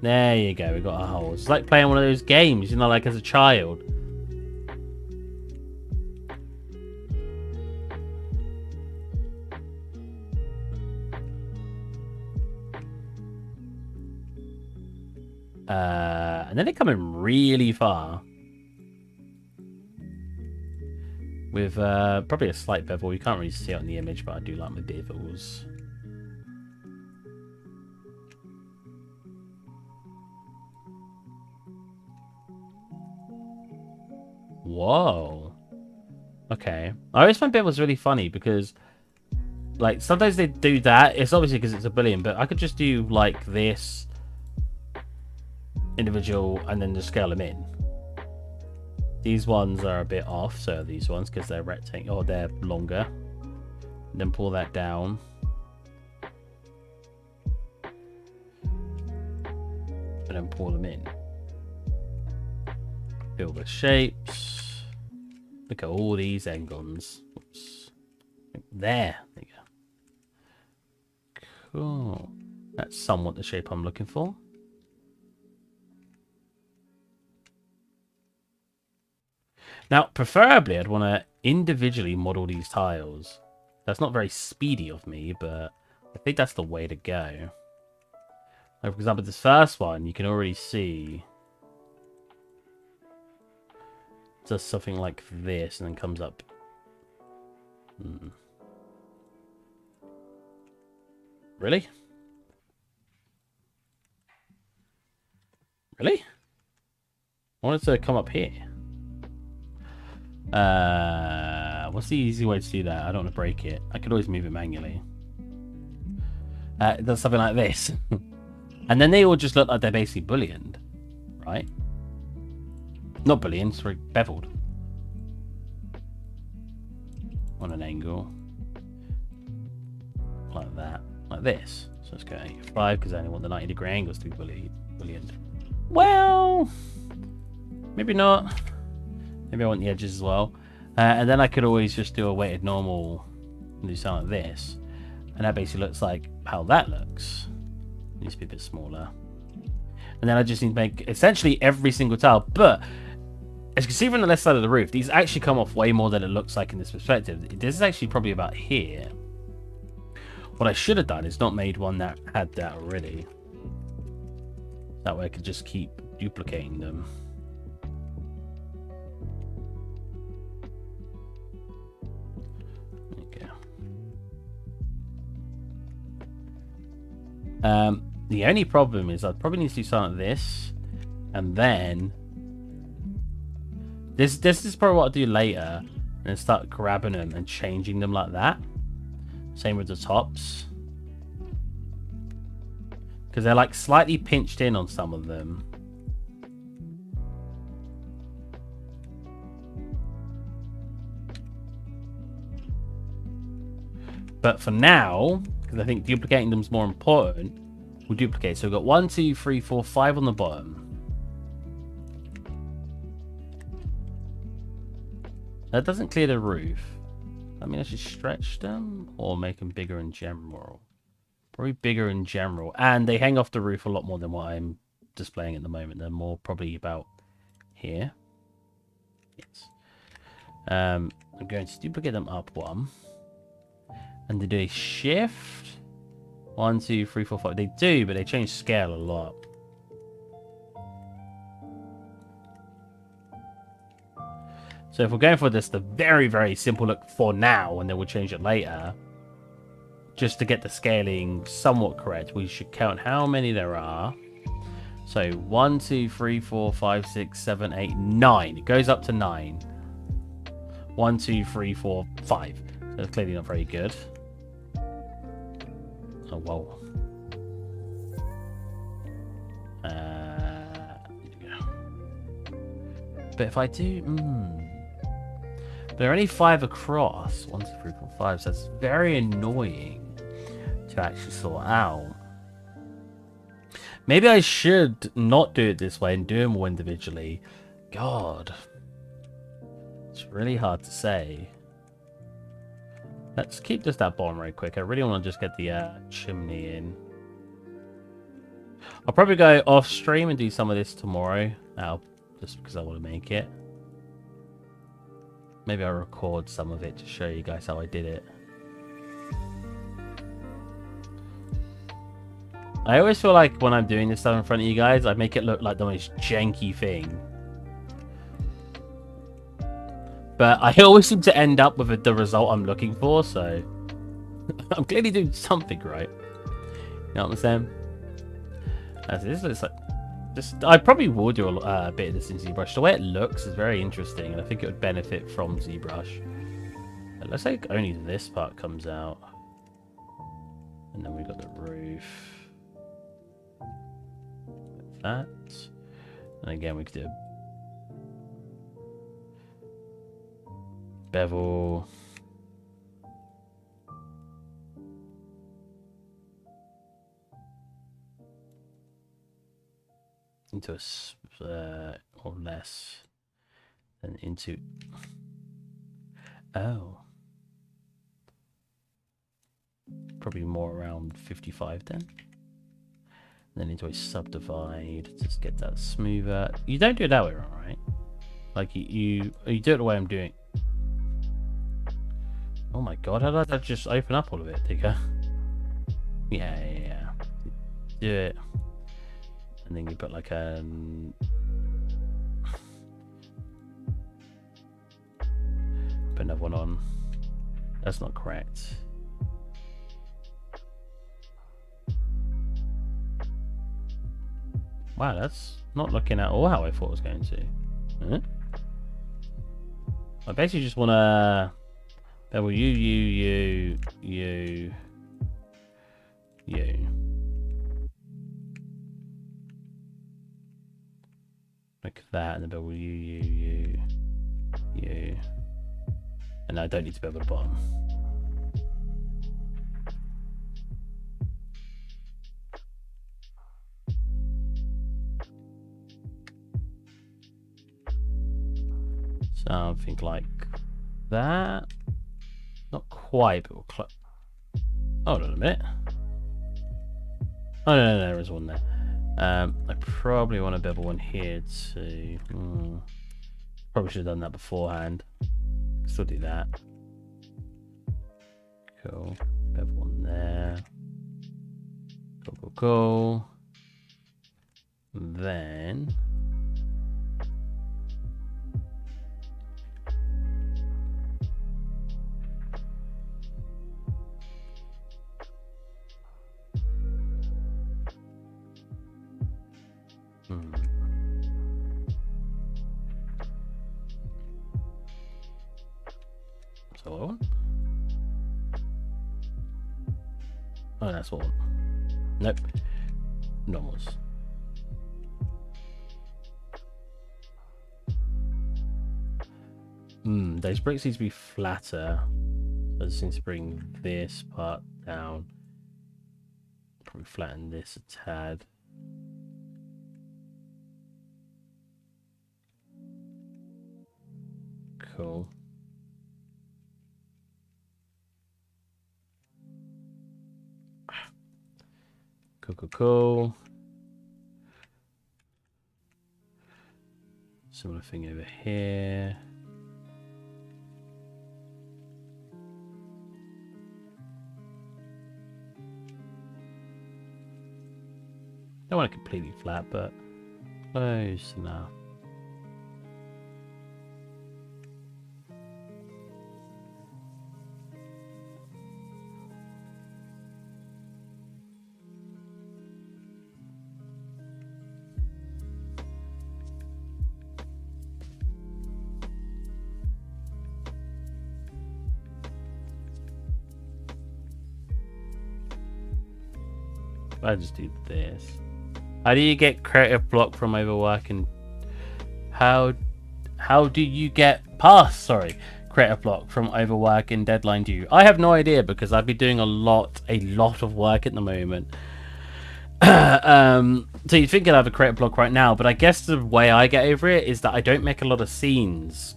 There you go. We got a hole. It's like playing one of those games, you know, like as a child. And then they come in really far. With probably a slight bevel. You can't really see it on the image, but I do like my bevels. Whoa. Okay. I always find bevels really funny because, like, sometimes they do that. It's obviously because it's a Boolean, but I could just do like this. individual and then just scale them in. These ones are a bit off, so these ones, because they're rectangle, or they're longer. And then pull that down. And then pull them in. Fill the shapes. Look at all these engons. Oops. There you go. Cool. That's somewhat the shape I'm looking for. Now, preferably, I'd want to individually model these tiles. That's not very speedy of me, but I think that's the way to go. Like, for example, this first one, you can already see it does something like this and then comes up. Really? Really? I want it to come up here. What's the easy way to do that? I don't want to break it. I could always move it manually. It does something like this. And then they all just look like they're basically bullioned. Right? Not bullioned, sorry, beveled. On an angle. Like that. Like this. So let's go 85 because I only want the 90-degree angles to be bullioned. Well, maybe not. Maybe I want the edges as well. And then I could always just do a weighted normal and do something like this. And that basically looks like how that looks. It needs to be a bit smaller. And then I just need to make essentially every single tile. But as you can see from the left side of the roof, these actually come off way more than it looks like in this perspective. This is actually probably about here. What I should have done is not made one that had that already. That way I could just keep duplicating them. The only problem is I'd probably need to do something like this, and then this is probably what I'll do later, and then start grabbing them and changing them like that. Same with the tops, because they're like slightly pinched in on some of them. But for now, because I think duplicating them is more important, we'll duplicate. So we've got 1, 2, 3, 4, 5 on the bottom. That doesn't clear the roof. I mean, I should stretch them or make them bigger in general. Probably bigger in general. And they hang off the roof a lot more than what I'm displaying at the moment. They're more probably about here. Yes. I'm going to duplicate them up one. And they do a shift. 1, 2, 3, 4, 5. They do, but they change scale a lot. So if we're going for this, the very, very simple look for now, and then we'll change it later, just to get the scaling somewhat correct, we should count how many there are. So 1, 2, 3, 4, 5, 6, 7, 8, 9. It goes up to 9. 1, 2, 3, 4, 5. So that's clearly not very good. Oh, whoa. But if I do... There are only 5 across. 1, 2, 3, 4, 5. So that's very annoying to actually sort out. Maybe I should not do it this way and do them all individually. God. It's really hard to say. Let's keep just that bottom right quick. I really want to just get the chimney in. I'll probably go off stream and do some of this tomorrow. Just because I want to make it. Maybe I'll record some of it to show you guys how I did it. I always feel like when I'm doing this stuff in front of you guys, I make it look like the most janky thing. But I always seem to end up with the result I'm looking for, so I'm clearly doing something right. You know what I'm saying? This looks like... I probably will do a bit of this in ZBrush. The way it looks is very interesting, and I think it would benefit from ZBrush. It looks like only this part comes out. And then we've got the roof. Like that. And again, we could do a bevel. Into a or less than into. Oh, probably more around 55 then. And then into a subdivide, just get that smoother. You don't do it that way, right? Like you do it the way I'm doing. Oh my god, how did that just open up all of it? There you go. Yeah. Do it. And then you put like a put another one on. That's not correct. Wow, that's not looking at all how I thought it was going to. Huh? I basically just want to bevel you. Like that, and then bevel you. And I don't need to bevel the bottom. Something like that. Not quite, but we'll hold on a minute. Oh no, there is one there. I probably want to bevel one here too. Probably should have done that beforehand. Still do that. Cool. Bevel one there. Cool. Then so oh, that's one. Nope. Normals. Those bricks need to be flatter. So I just need to bring this part down. Probably flatten this a tad. Cool. Cool. Similar thing over here. Don't want it completely flat, but close enough. I just do this. How do you get creative block from overwork, and how do you get past creative block from overwork and deadline due? I have no idea, because I've been doing a lot of work at the moment. So you'd think I'd have a creative block right now, but I guess the way I get over it is that I don't make a lot of scenes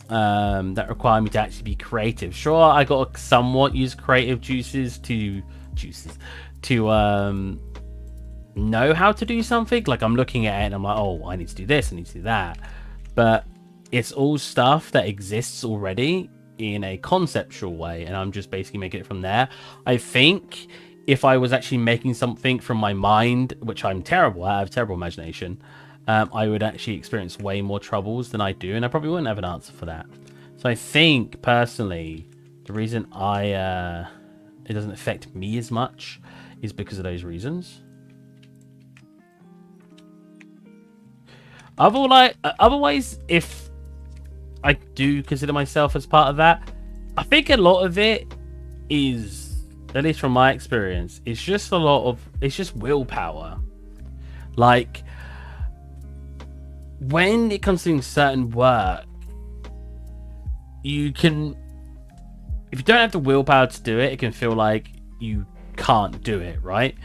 that require me to actually be creative. Sure, I got to somewhat use creative juices to know how to do something. Like, I'm looking at it and I'm like, oh, I need to do this, I need to do that. But it's all stuff that exists already in a conceptual way, and I'm just basically making it from there. I think if I was actually making something from my mind, which I'm terrible at, I have terrible imagination, I would actually experience way more troubles than I do, and I probably wouldn't have an answer for that. So I think, personally, the reason it doesn't affect me as much is because of those reasons. Otherwise, if I do consider myself as part of that, I think a lot of it is, at least from my experience, it's just willpower. Like, when it comes to doing certain work, you can, if you don't have the willpower to do it, it can feel like you can't do it, right?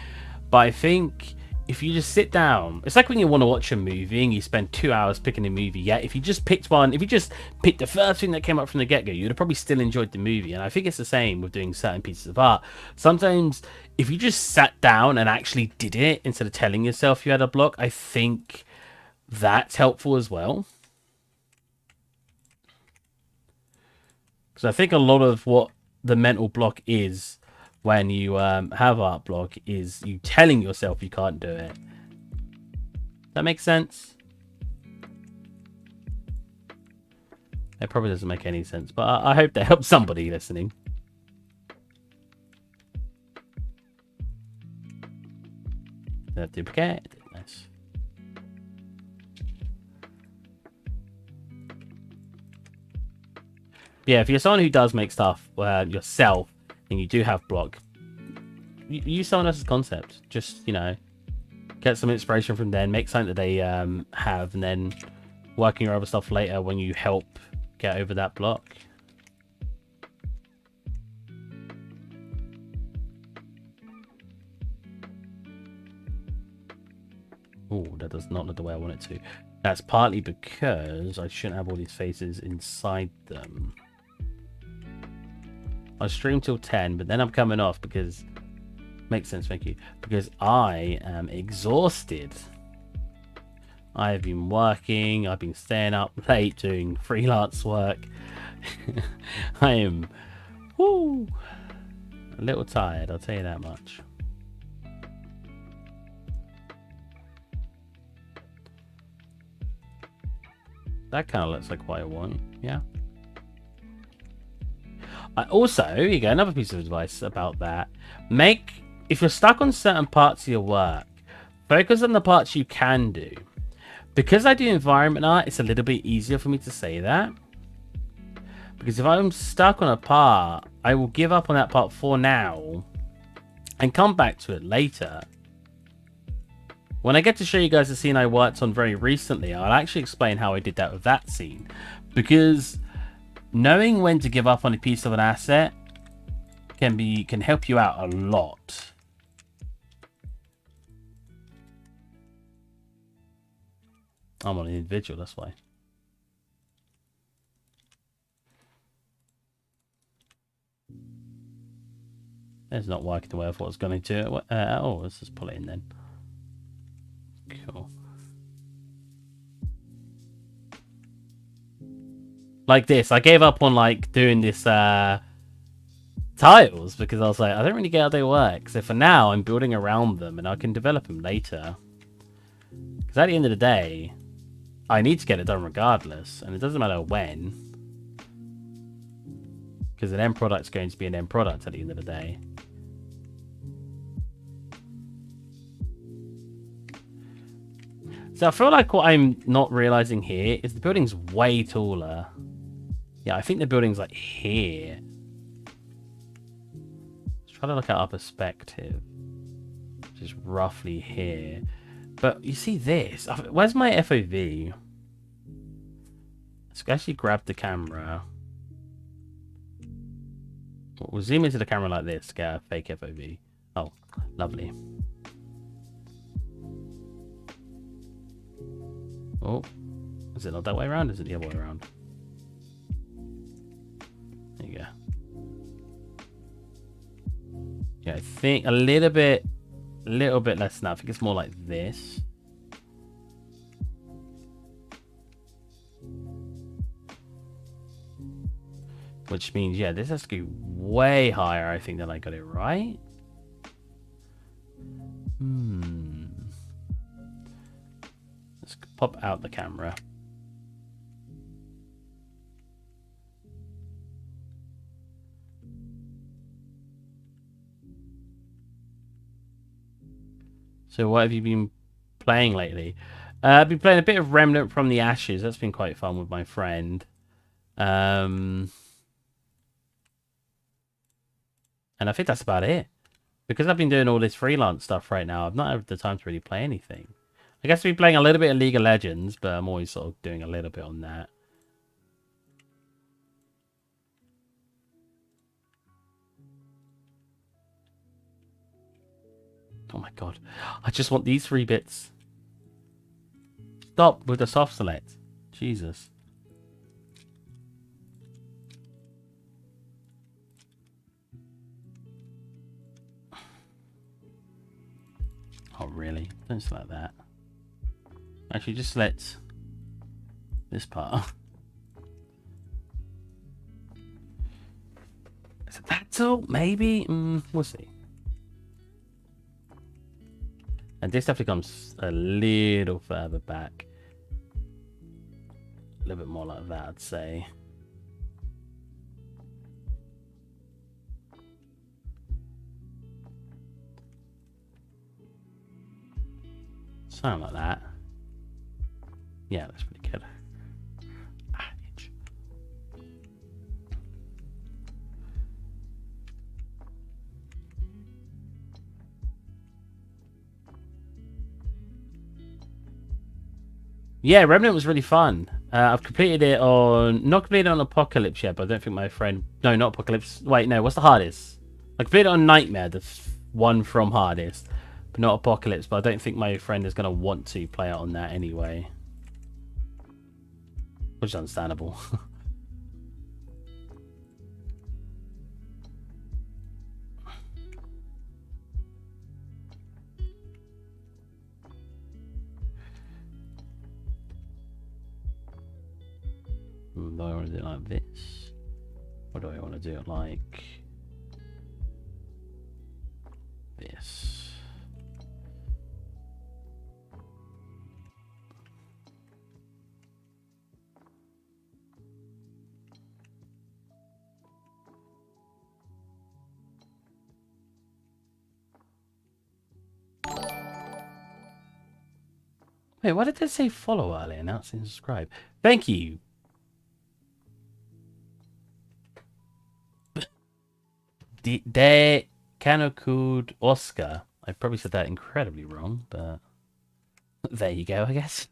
But I think if you just sit down, it's like when you want to watch a movie and you spend 2 hours picking a movie. Yeah, if you just picked one, if you just picked the first thing that came up from the get-go, you'd have probably still enjoyed the movie. And I think it's the same with doing certain pieces of art. Sometimes if you just sat down and actually did it instead of telling yourself you had a block, I think that's helpful as well. Because I think a lot of what the mental block is when you have art block is you telling yourself you can't do it. That makes sense? It probably doesn't make any sense, but I hope that helps somebody listening. That duplicate. Nice. Yeah, if you're someone who does make stuff yourself and you do have block, use someone else's concept. Just, you know, get some inspiration from them, make something that they have, and then working your other stuff later when you help get over that block. Oh, that does not look the way I want it to. That's partly because I shouldn't have all these faces inside them. I stream till 10, but then I'm coming off because... Makes sense, thank you. Because I am exhausted. I have been working, I've been staying up late doing freelance work. I am a little tired, I'll tell you that much. That kind of looks like what I want, yeah. Also, you get another piece of advice about that. If you're stuck on certain parts of your work, focus on the parts you can do. Because I do environment art, it's a little bit easier for me to say that. Because if I'm stuck on a part, I will give up on that part for now and come back to it later. When I get to show you guys the scene I worked on very recently, I'll actually explain how I did that with that scene. Because knowing when to give up on a piece of an asset can help you out a lot. I'm on an individual, that's why. It's not working the way I thought it was going to. Oh, let's just pull it in then. Cool. Like this, I gave up on like doing this tiles because I was like, I don't really get how they work. So for now, I'm building around them and I can develop them later. Because at the end of the day, I need to get it done regardless, and it doesn't matter when. Because an end product's going to be an end product at the end of the day. So I feel like what I'm not realizing here is the building's way taller. Yeah, I think the building's like here. Let's try to look at our perspective. Which is roughly here. But you see this? Where's my FOV? Let's actually grab the camera. We'll zoom into the camera like this to get a fake FOV. Oh, lovely. Oh, is it not that way around? Is it the other way around? There you go. Yeah, I think a little bit less than that. I think it's more like this. Which means, yeah, this has to go way higher, I think, than I got it right. Let's pop out the camera. So what have you been playing lately? I've been playing a bit of Remnant from the Ashes. That's been quite fun with my friend. And I think that's about it. Because I've been doing all this freelance stuff right now, I've not had the time to really play anything. I guess we're playing a little bit of League of Legends, but I'm always sort of doing a little bit on that. Oh my god. I just want these 3 bits. Stop with the soft select. Jesus. Oh really? Don't select that. Actually, just select this part. Is it that all? Maybe? We'll see. And this definitely comes a little further back. A little bit more like that, I'd say. Something like that. Yeah, that's pretty good. Yeah, Remnant was really fun. I've completed it on... Not completed on Apocalypse yet, but I don't think my friend... No, not Apocalypse. Wait, no, what's the hardest? I completed it on Nightmare, the one from hardest. But not Apocalypse, but I don't think my friend is going to want to play it on that anyway. Which is understandable. Do I want to do it like this? Or do I want to do it like this? Wait, why did they say follow earlier? Now it's in subscribe. Thank you. De Canokud Oscar. I probably said that incredibly wrong, but there you go, I guess.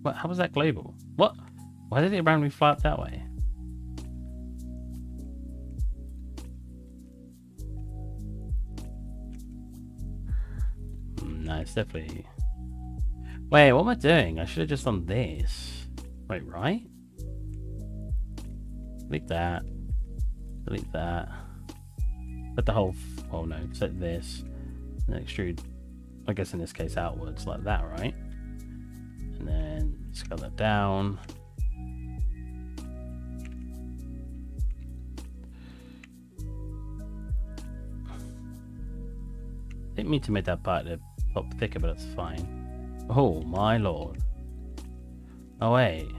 What? How was that global? What? Why did it randomly fly up that way? No, it's definitely... Wait, what am I doing? I should have just done this. Wait, right? Delete that. Delete that. Put the whole... Oh no, set this. And extrude, I guess in this case, outwards like that, right? And then scale that down. Didn't mean to make that part a pop thicker, but it's fine. Oh my lord. Oh wait.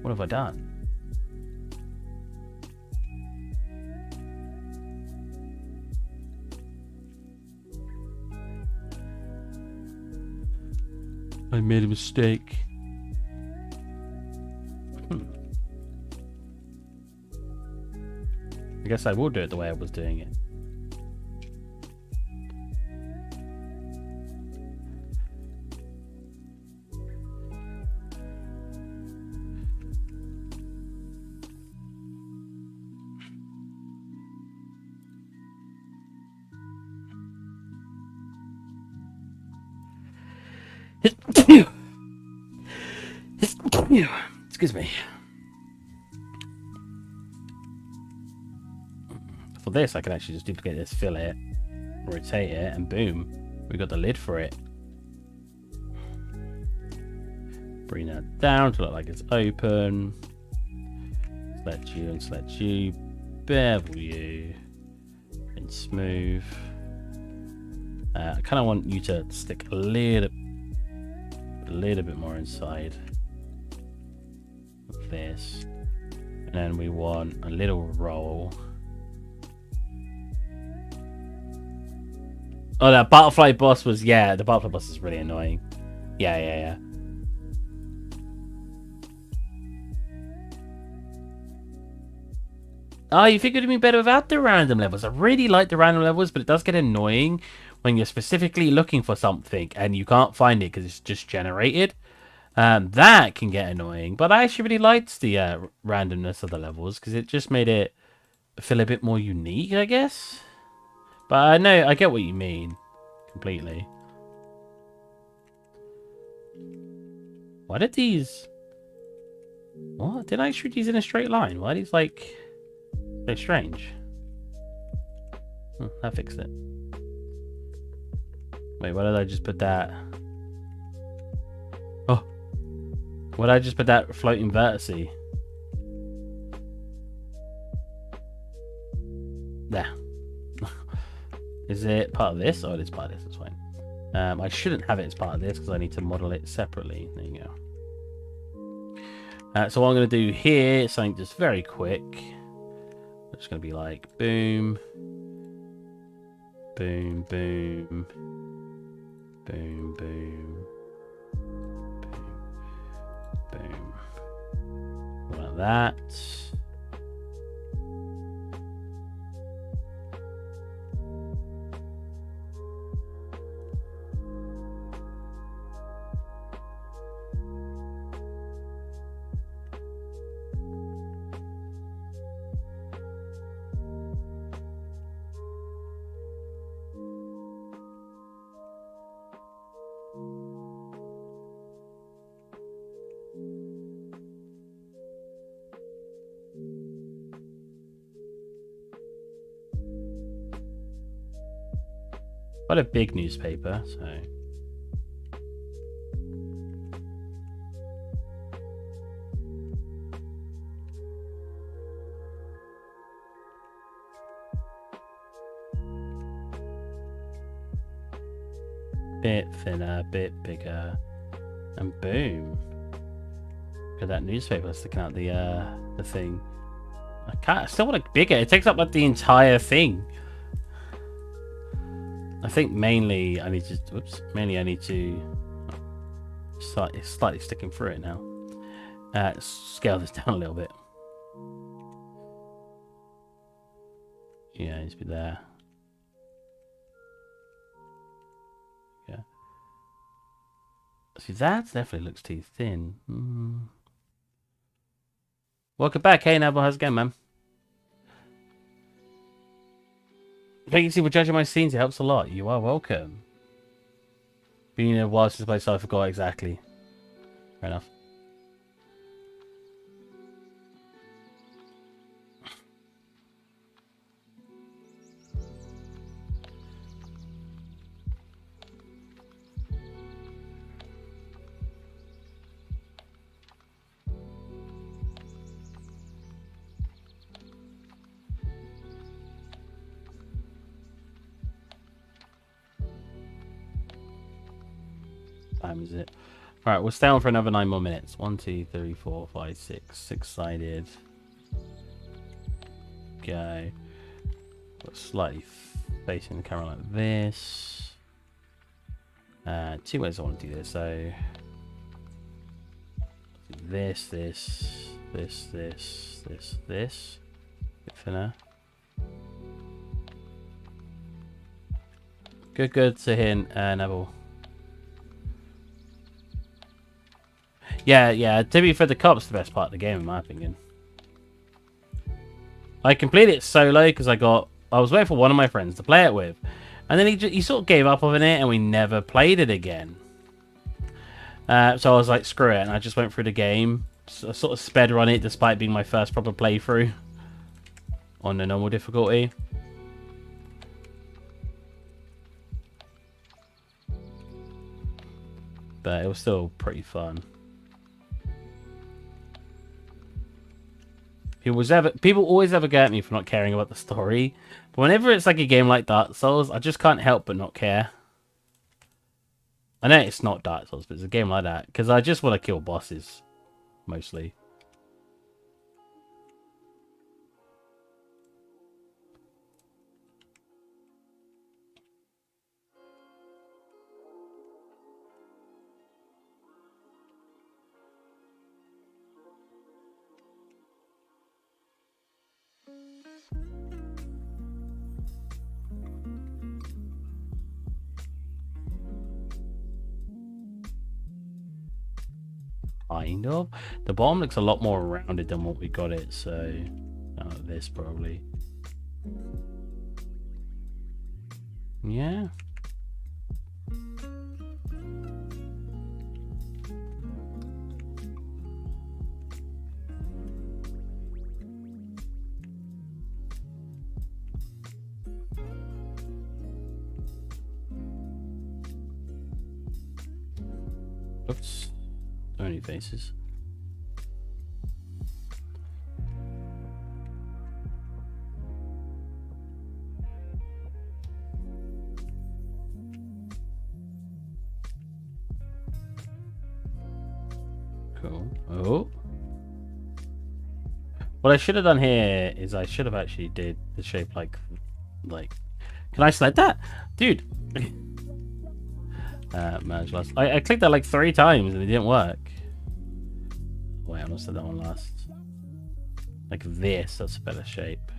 What have I done? I made a mistake. I guess I will do it the way I was doing it. Excuse me. For this, I can actually just duplicate this, fill it, rotate it, and boom, we got the lid for it. Bring that down to look like it's open. Select you and select you. Bevel you. And smooth. I kind of want you to stick a little bit more inside of this. And then we want a little roll. Oh, that butterfly boss was, yeah, the butterfly boss is really annoying. Yeah. Oh, you think it would be better without the random levels? I really like the random levels, but it does get annoying when you're specifically looking for something and you can't find it because it's just generated. That can get annoying, but I actually really liked the randomness of the levels because it just made it feel a bit more unique, I guess. But I know, I get what you mean completely. Why did these... What? Did I shoot these in a straight line? Why are these, like, so strange? I fixed it. Wait, why did I just put that? Oh. Why did I just put that floating vertice? There. Is it part of this? Oh, it is part of this. That's fine. I shouldn't have it as part of this because I need to model it separately. There you go. So what I'm going to do here is something just very quick. It's going to be like boom, boom, boom, boom, boom, boom, boom. Like that. Quite a big newspaper, so... Bit thinner, bit bigger, and boom. Look at that newspaper sticking out the thing. I still want it bigger. It takes up like the entire thing. I think mainly I need to. Whoops. Mainly I need to. It's slightly sticking through it now. Scale this down a little bit. Yeah, it needs to be there. Yeah. See, that definitely looks too thin. Welcome back, hey Neville. How's it going, man? Thank you for judging my scenes. It helps a lot. You are welcome. Been a while since I played, so I forgot exactly. Fair enough. Time is it? All right, we'll stay on for another 9 more minutes. 1, 2, 3, 4, 5, 6. 6-sided. Go. Slightly facing the camera like this. 2 ways I want to do this. So this. Bit thinner. Good to hint, Neville. Yeah, to be fair, the co-op's the best part of the game, in my opinion. I completed it solo because I was waiting for one of my friends to play it with. And then he sort of gave up on it and we never played it again. So I was like, screw it. And I just went through the game. So I sort of sped run it despite being my first proper playthrough on the normal difficulty. But it was still pretty fun. People always ever get at me for not caring about the story. But whenever it's like a game like Dark Souls, I just can't help but not care. I know it's not Dark Souls, but it's a game like that. Because I just want to kill bosses. Mostly. kind of. The bottom looks a lot more rounded than what we got it, so this probably. Yeah. Oops. So many faces. Cool. Oh. What I should have done here is I should have actually did the shape like, can I select that? Dude. Manage last. I clicked that like 3 times and it didn't work. Wait, I must have done that one last. Like this, that's a better shape.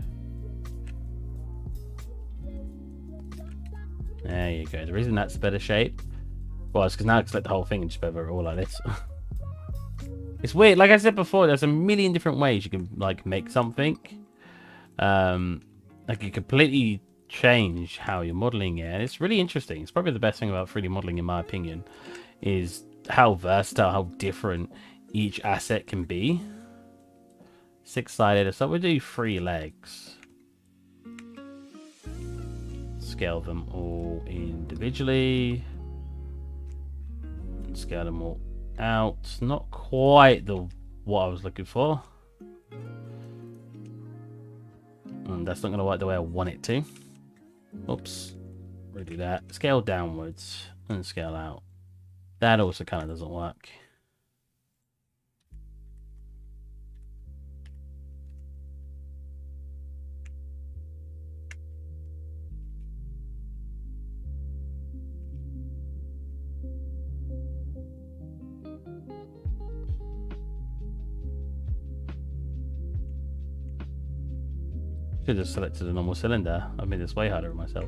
There you go. The reason that's a better shape was because now I can select the whole thing and just bevel it all like this. It's weird. Like I said before, there's a million different ways you can like make something. Like you completely change how you're modeling it. And it's really interesting. It's probably the best thing about 3D modeling, in my opinion, is how versatile, how different each asset can be. 6-sided. So we'll do 3 legs. Scale them all individually. And scale them all out. Not quite what I was looking for. And that's not going to work the way I want it to. Oops. Redo that. Scale downwards and scale out. That also kind of doesn't work. Should have selected a normal cylinder. I made this way harder on myself.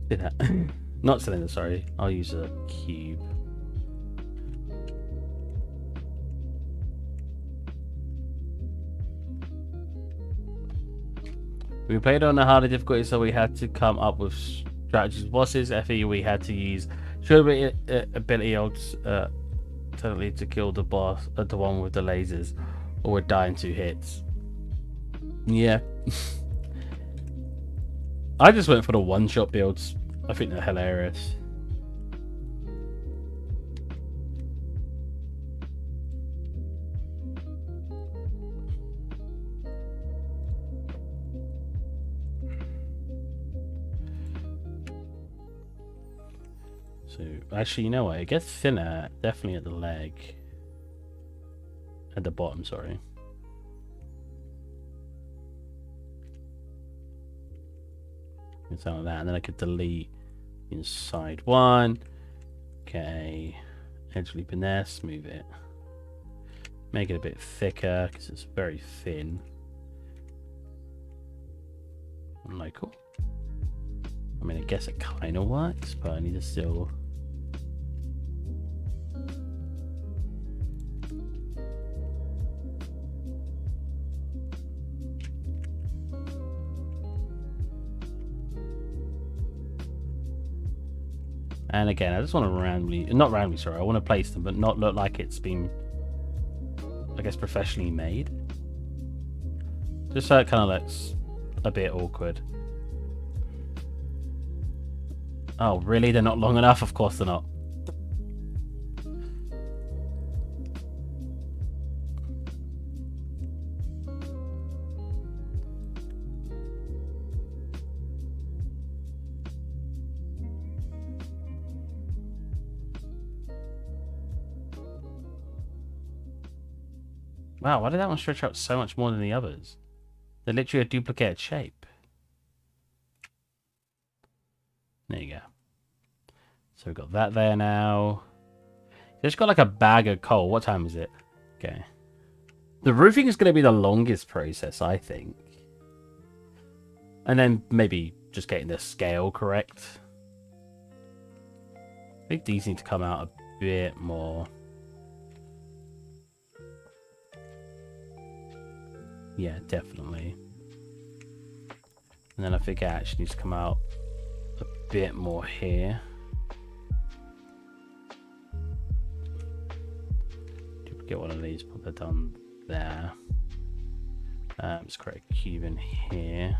Do that. Not cylinder, sorry. I'll use a cube. We played on a harder difficulty, so we had to come up with strategies. Bosses, FE, we had to use should ability odds totally to kill the boss, the one with the lasers, or we'd die in 2 hits. Yeah. I just went for the one-shot builds. I think they're hilarious. So, actually, you know what? It gets thinner, definitely at the leg. At the bottom, sorry. Something like that, and then I could delete inside one. Okay, edge loop in there, smooth it, make it a bit thicker because it's very thin. Like, cool. I mean, I guess it kind of works, but I need to still. And again, I just want to not randomly, sorry, I want to place them, but not look like it's been, I guess, professionally made. Just so it kind of looks a bit awkward. Oh, really? They're not long enough? Of course they're not. Wow, why did that one stretch out so much more than the others? They're literally a duplicated shape. There you go. So we've got that there now. Just got like a bag of coal. What time is it? Okay. The roofing is going to be the longest process, I think. And then maybe just getting the scale correct. I think these need to come out a bit more. Yeah, definitely. And then I think it actually needs to come out a bit more here. Get one of these, put that down there. Let's create a cube in here.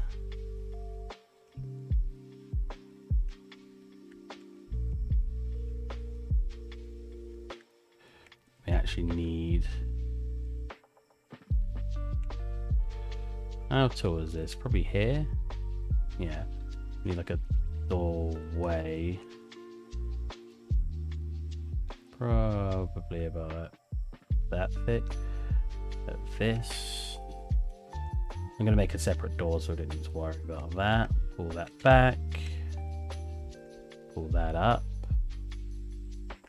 We actually need... How tall is this? Probably here? Yeah. We need like a doorway. Probably about that thick. Like this. I'm going to make a separate door so I don't need to worry about that. Pull that back. Pull that up.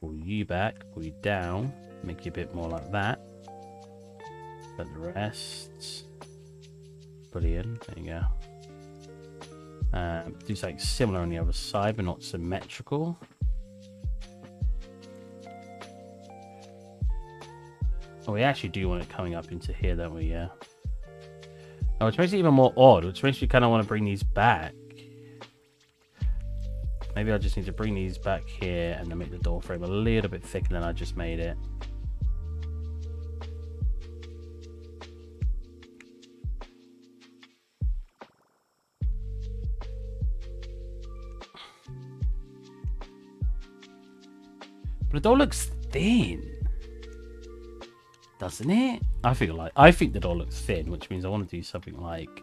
Pull you back. Pull you down. Make you a bit more like that. But the rest... Brilliant. There you go. Do something similar on the other side, but not symmetrical. Oh, we actually do want it coming up into here, don't we? Yeah. Oh, which makes it even more odd, which makes me kind of want to bring these back. Maybe I just need to bring these back here and then make the door frame a little bit thicker than I just made it. But the door looks thin, doesn't it? I think the door looks thin, which means I want to do something like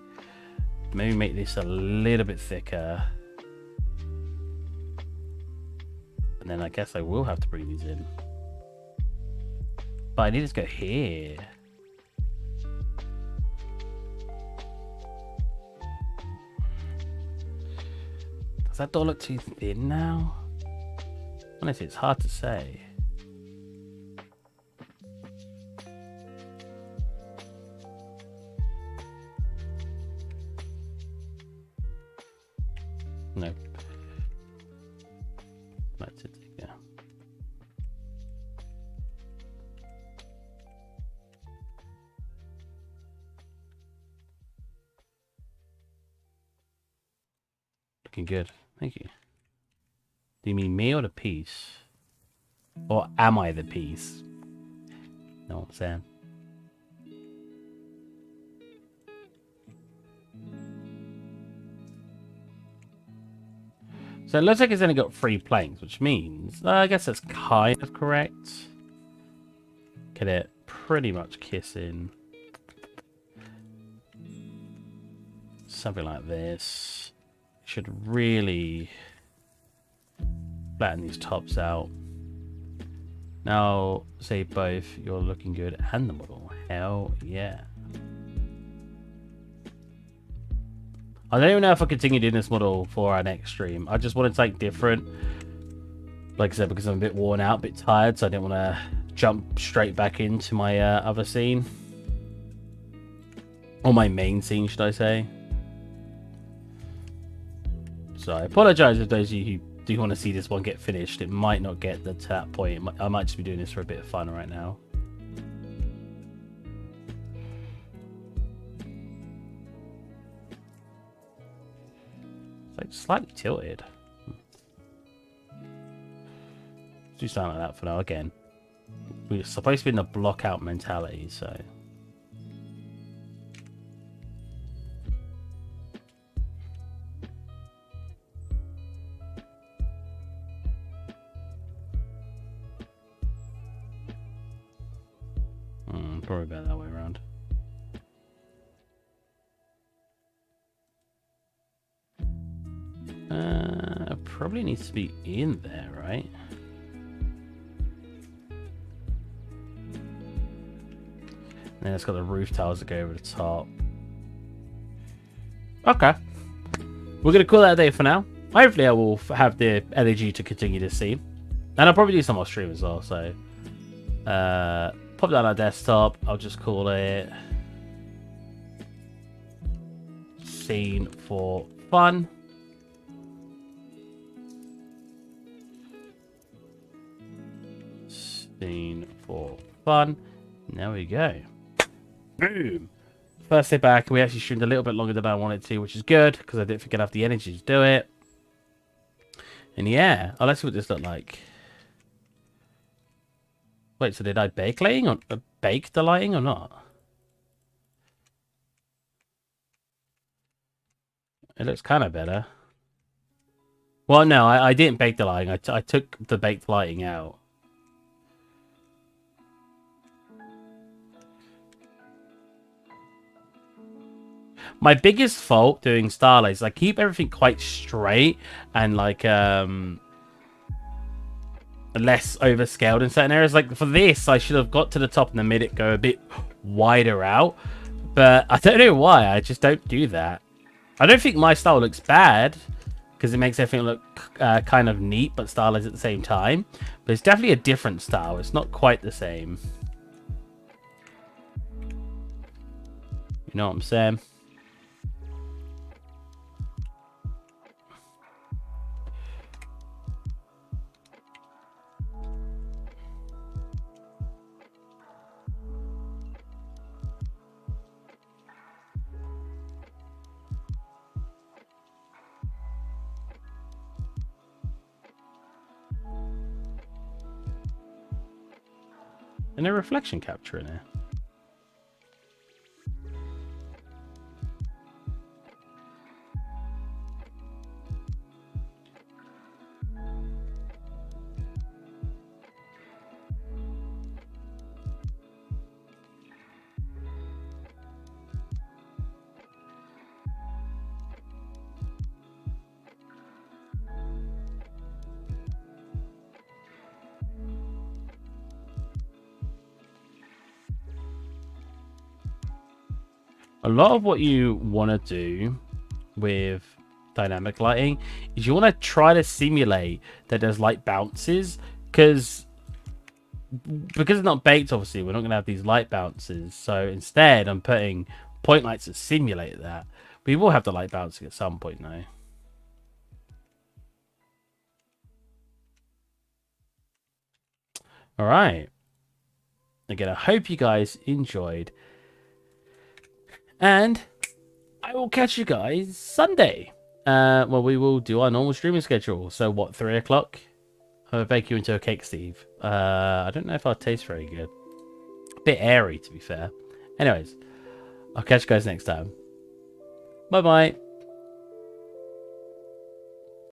maybe make this a little bit thicker, and then I guess I will have to bring these in. But I need to go here. Does that door look too thin now? Honestly, it's hard to say. No. That's it, yeah. Looking good. Thank you. Do you mean me or the piece? Or am I the piece? Know what I'm saying? So it looks like it's only got 3 planks, which means... I guess that's kind of correct. Get it pretty much kissing. Something like this. Should really... flatten these tops out. Now, say both, you're looking good and the model. Hell yeah. I don't even know if I continue doing this model for our next stream. I just wanted something different. Like I said, because I'm a bit worn out, a bit tired, so I didn't want to jump straight back into my other scene. Or my main scene, should I say. So I apologise if those of you who do want to see this one get finished. It might not get to that point. I might just be doing this for a bit of fun right now. It's like slightly tilted. Let's do something like that for now. Again, we're supposed to be in the block out mentality, so... Probably better that way around. Probably needs to be in there, right? And then it's got the roof tiles that go over the top. Okay. We're going to call that a day for now. Hopefully I will have the energy to continue this scene. And I'll probably do some more stream as well, so... pop that on our desktop. I'll just call it Scene for Fun. Scene for Fun. There we go. Boom. First day back, we actually streamed a little bit longer than I wanted to, which is good, because I didn't think I'd have the energy to do it. And yeah, let's see what this looked like. Wait, so did I bake the lighting or not? It looks kind of better. Well, no, I didn't bake the lighting. I took the baked lighting out. My biggest fault doing Starlight is I keep everything quite straight and like less overscaled in certain areas. Like for this, I should have got to the top and then made it go a bit wider out. But I don't know why. I just don't do that. I don't think my style looks bad because it makes everything look kind of neat but stylized at the same time. But it's definitely a different style. It's not quite the same. You know what I'm saying? And a reflection capture in here. A lot of what you want to do with dynamic lighting is you want to try to simulate that there's light bounces because it's not baked, obviously we're not going to have these light bounces, so instead I'm putting point lights to simulate that. We will have the light bouncing at some point though. All right, again, I hope you guys enjoyed, and I will catch you guys Sunday. Well, we will do our normal streaming schedule. So what, 3 o'clock? I'll bake you into a cake, Steve. I don't know if I'll taste very good. A bit airy, to be fair. Anyways, I'll catch you guys next time. Bye-bye.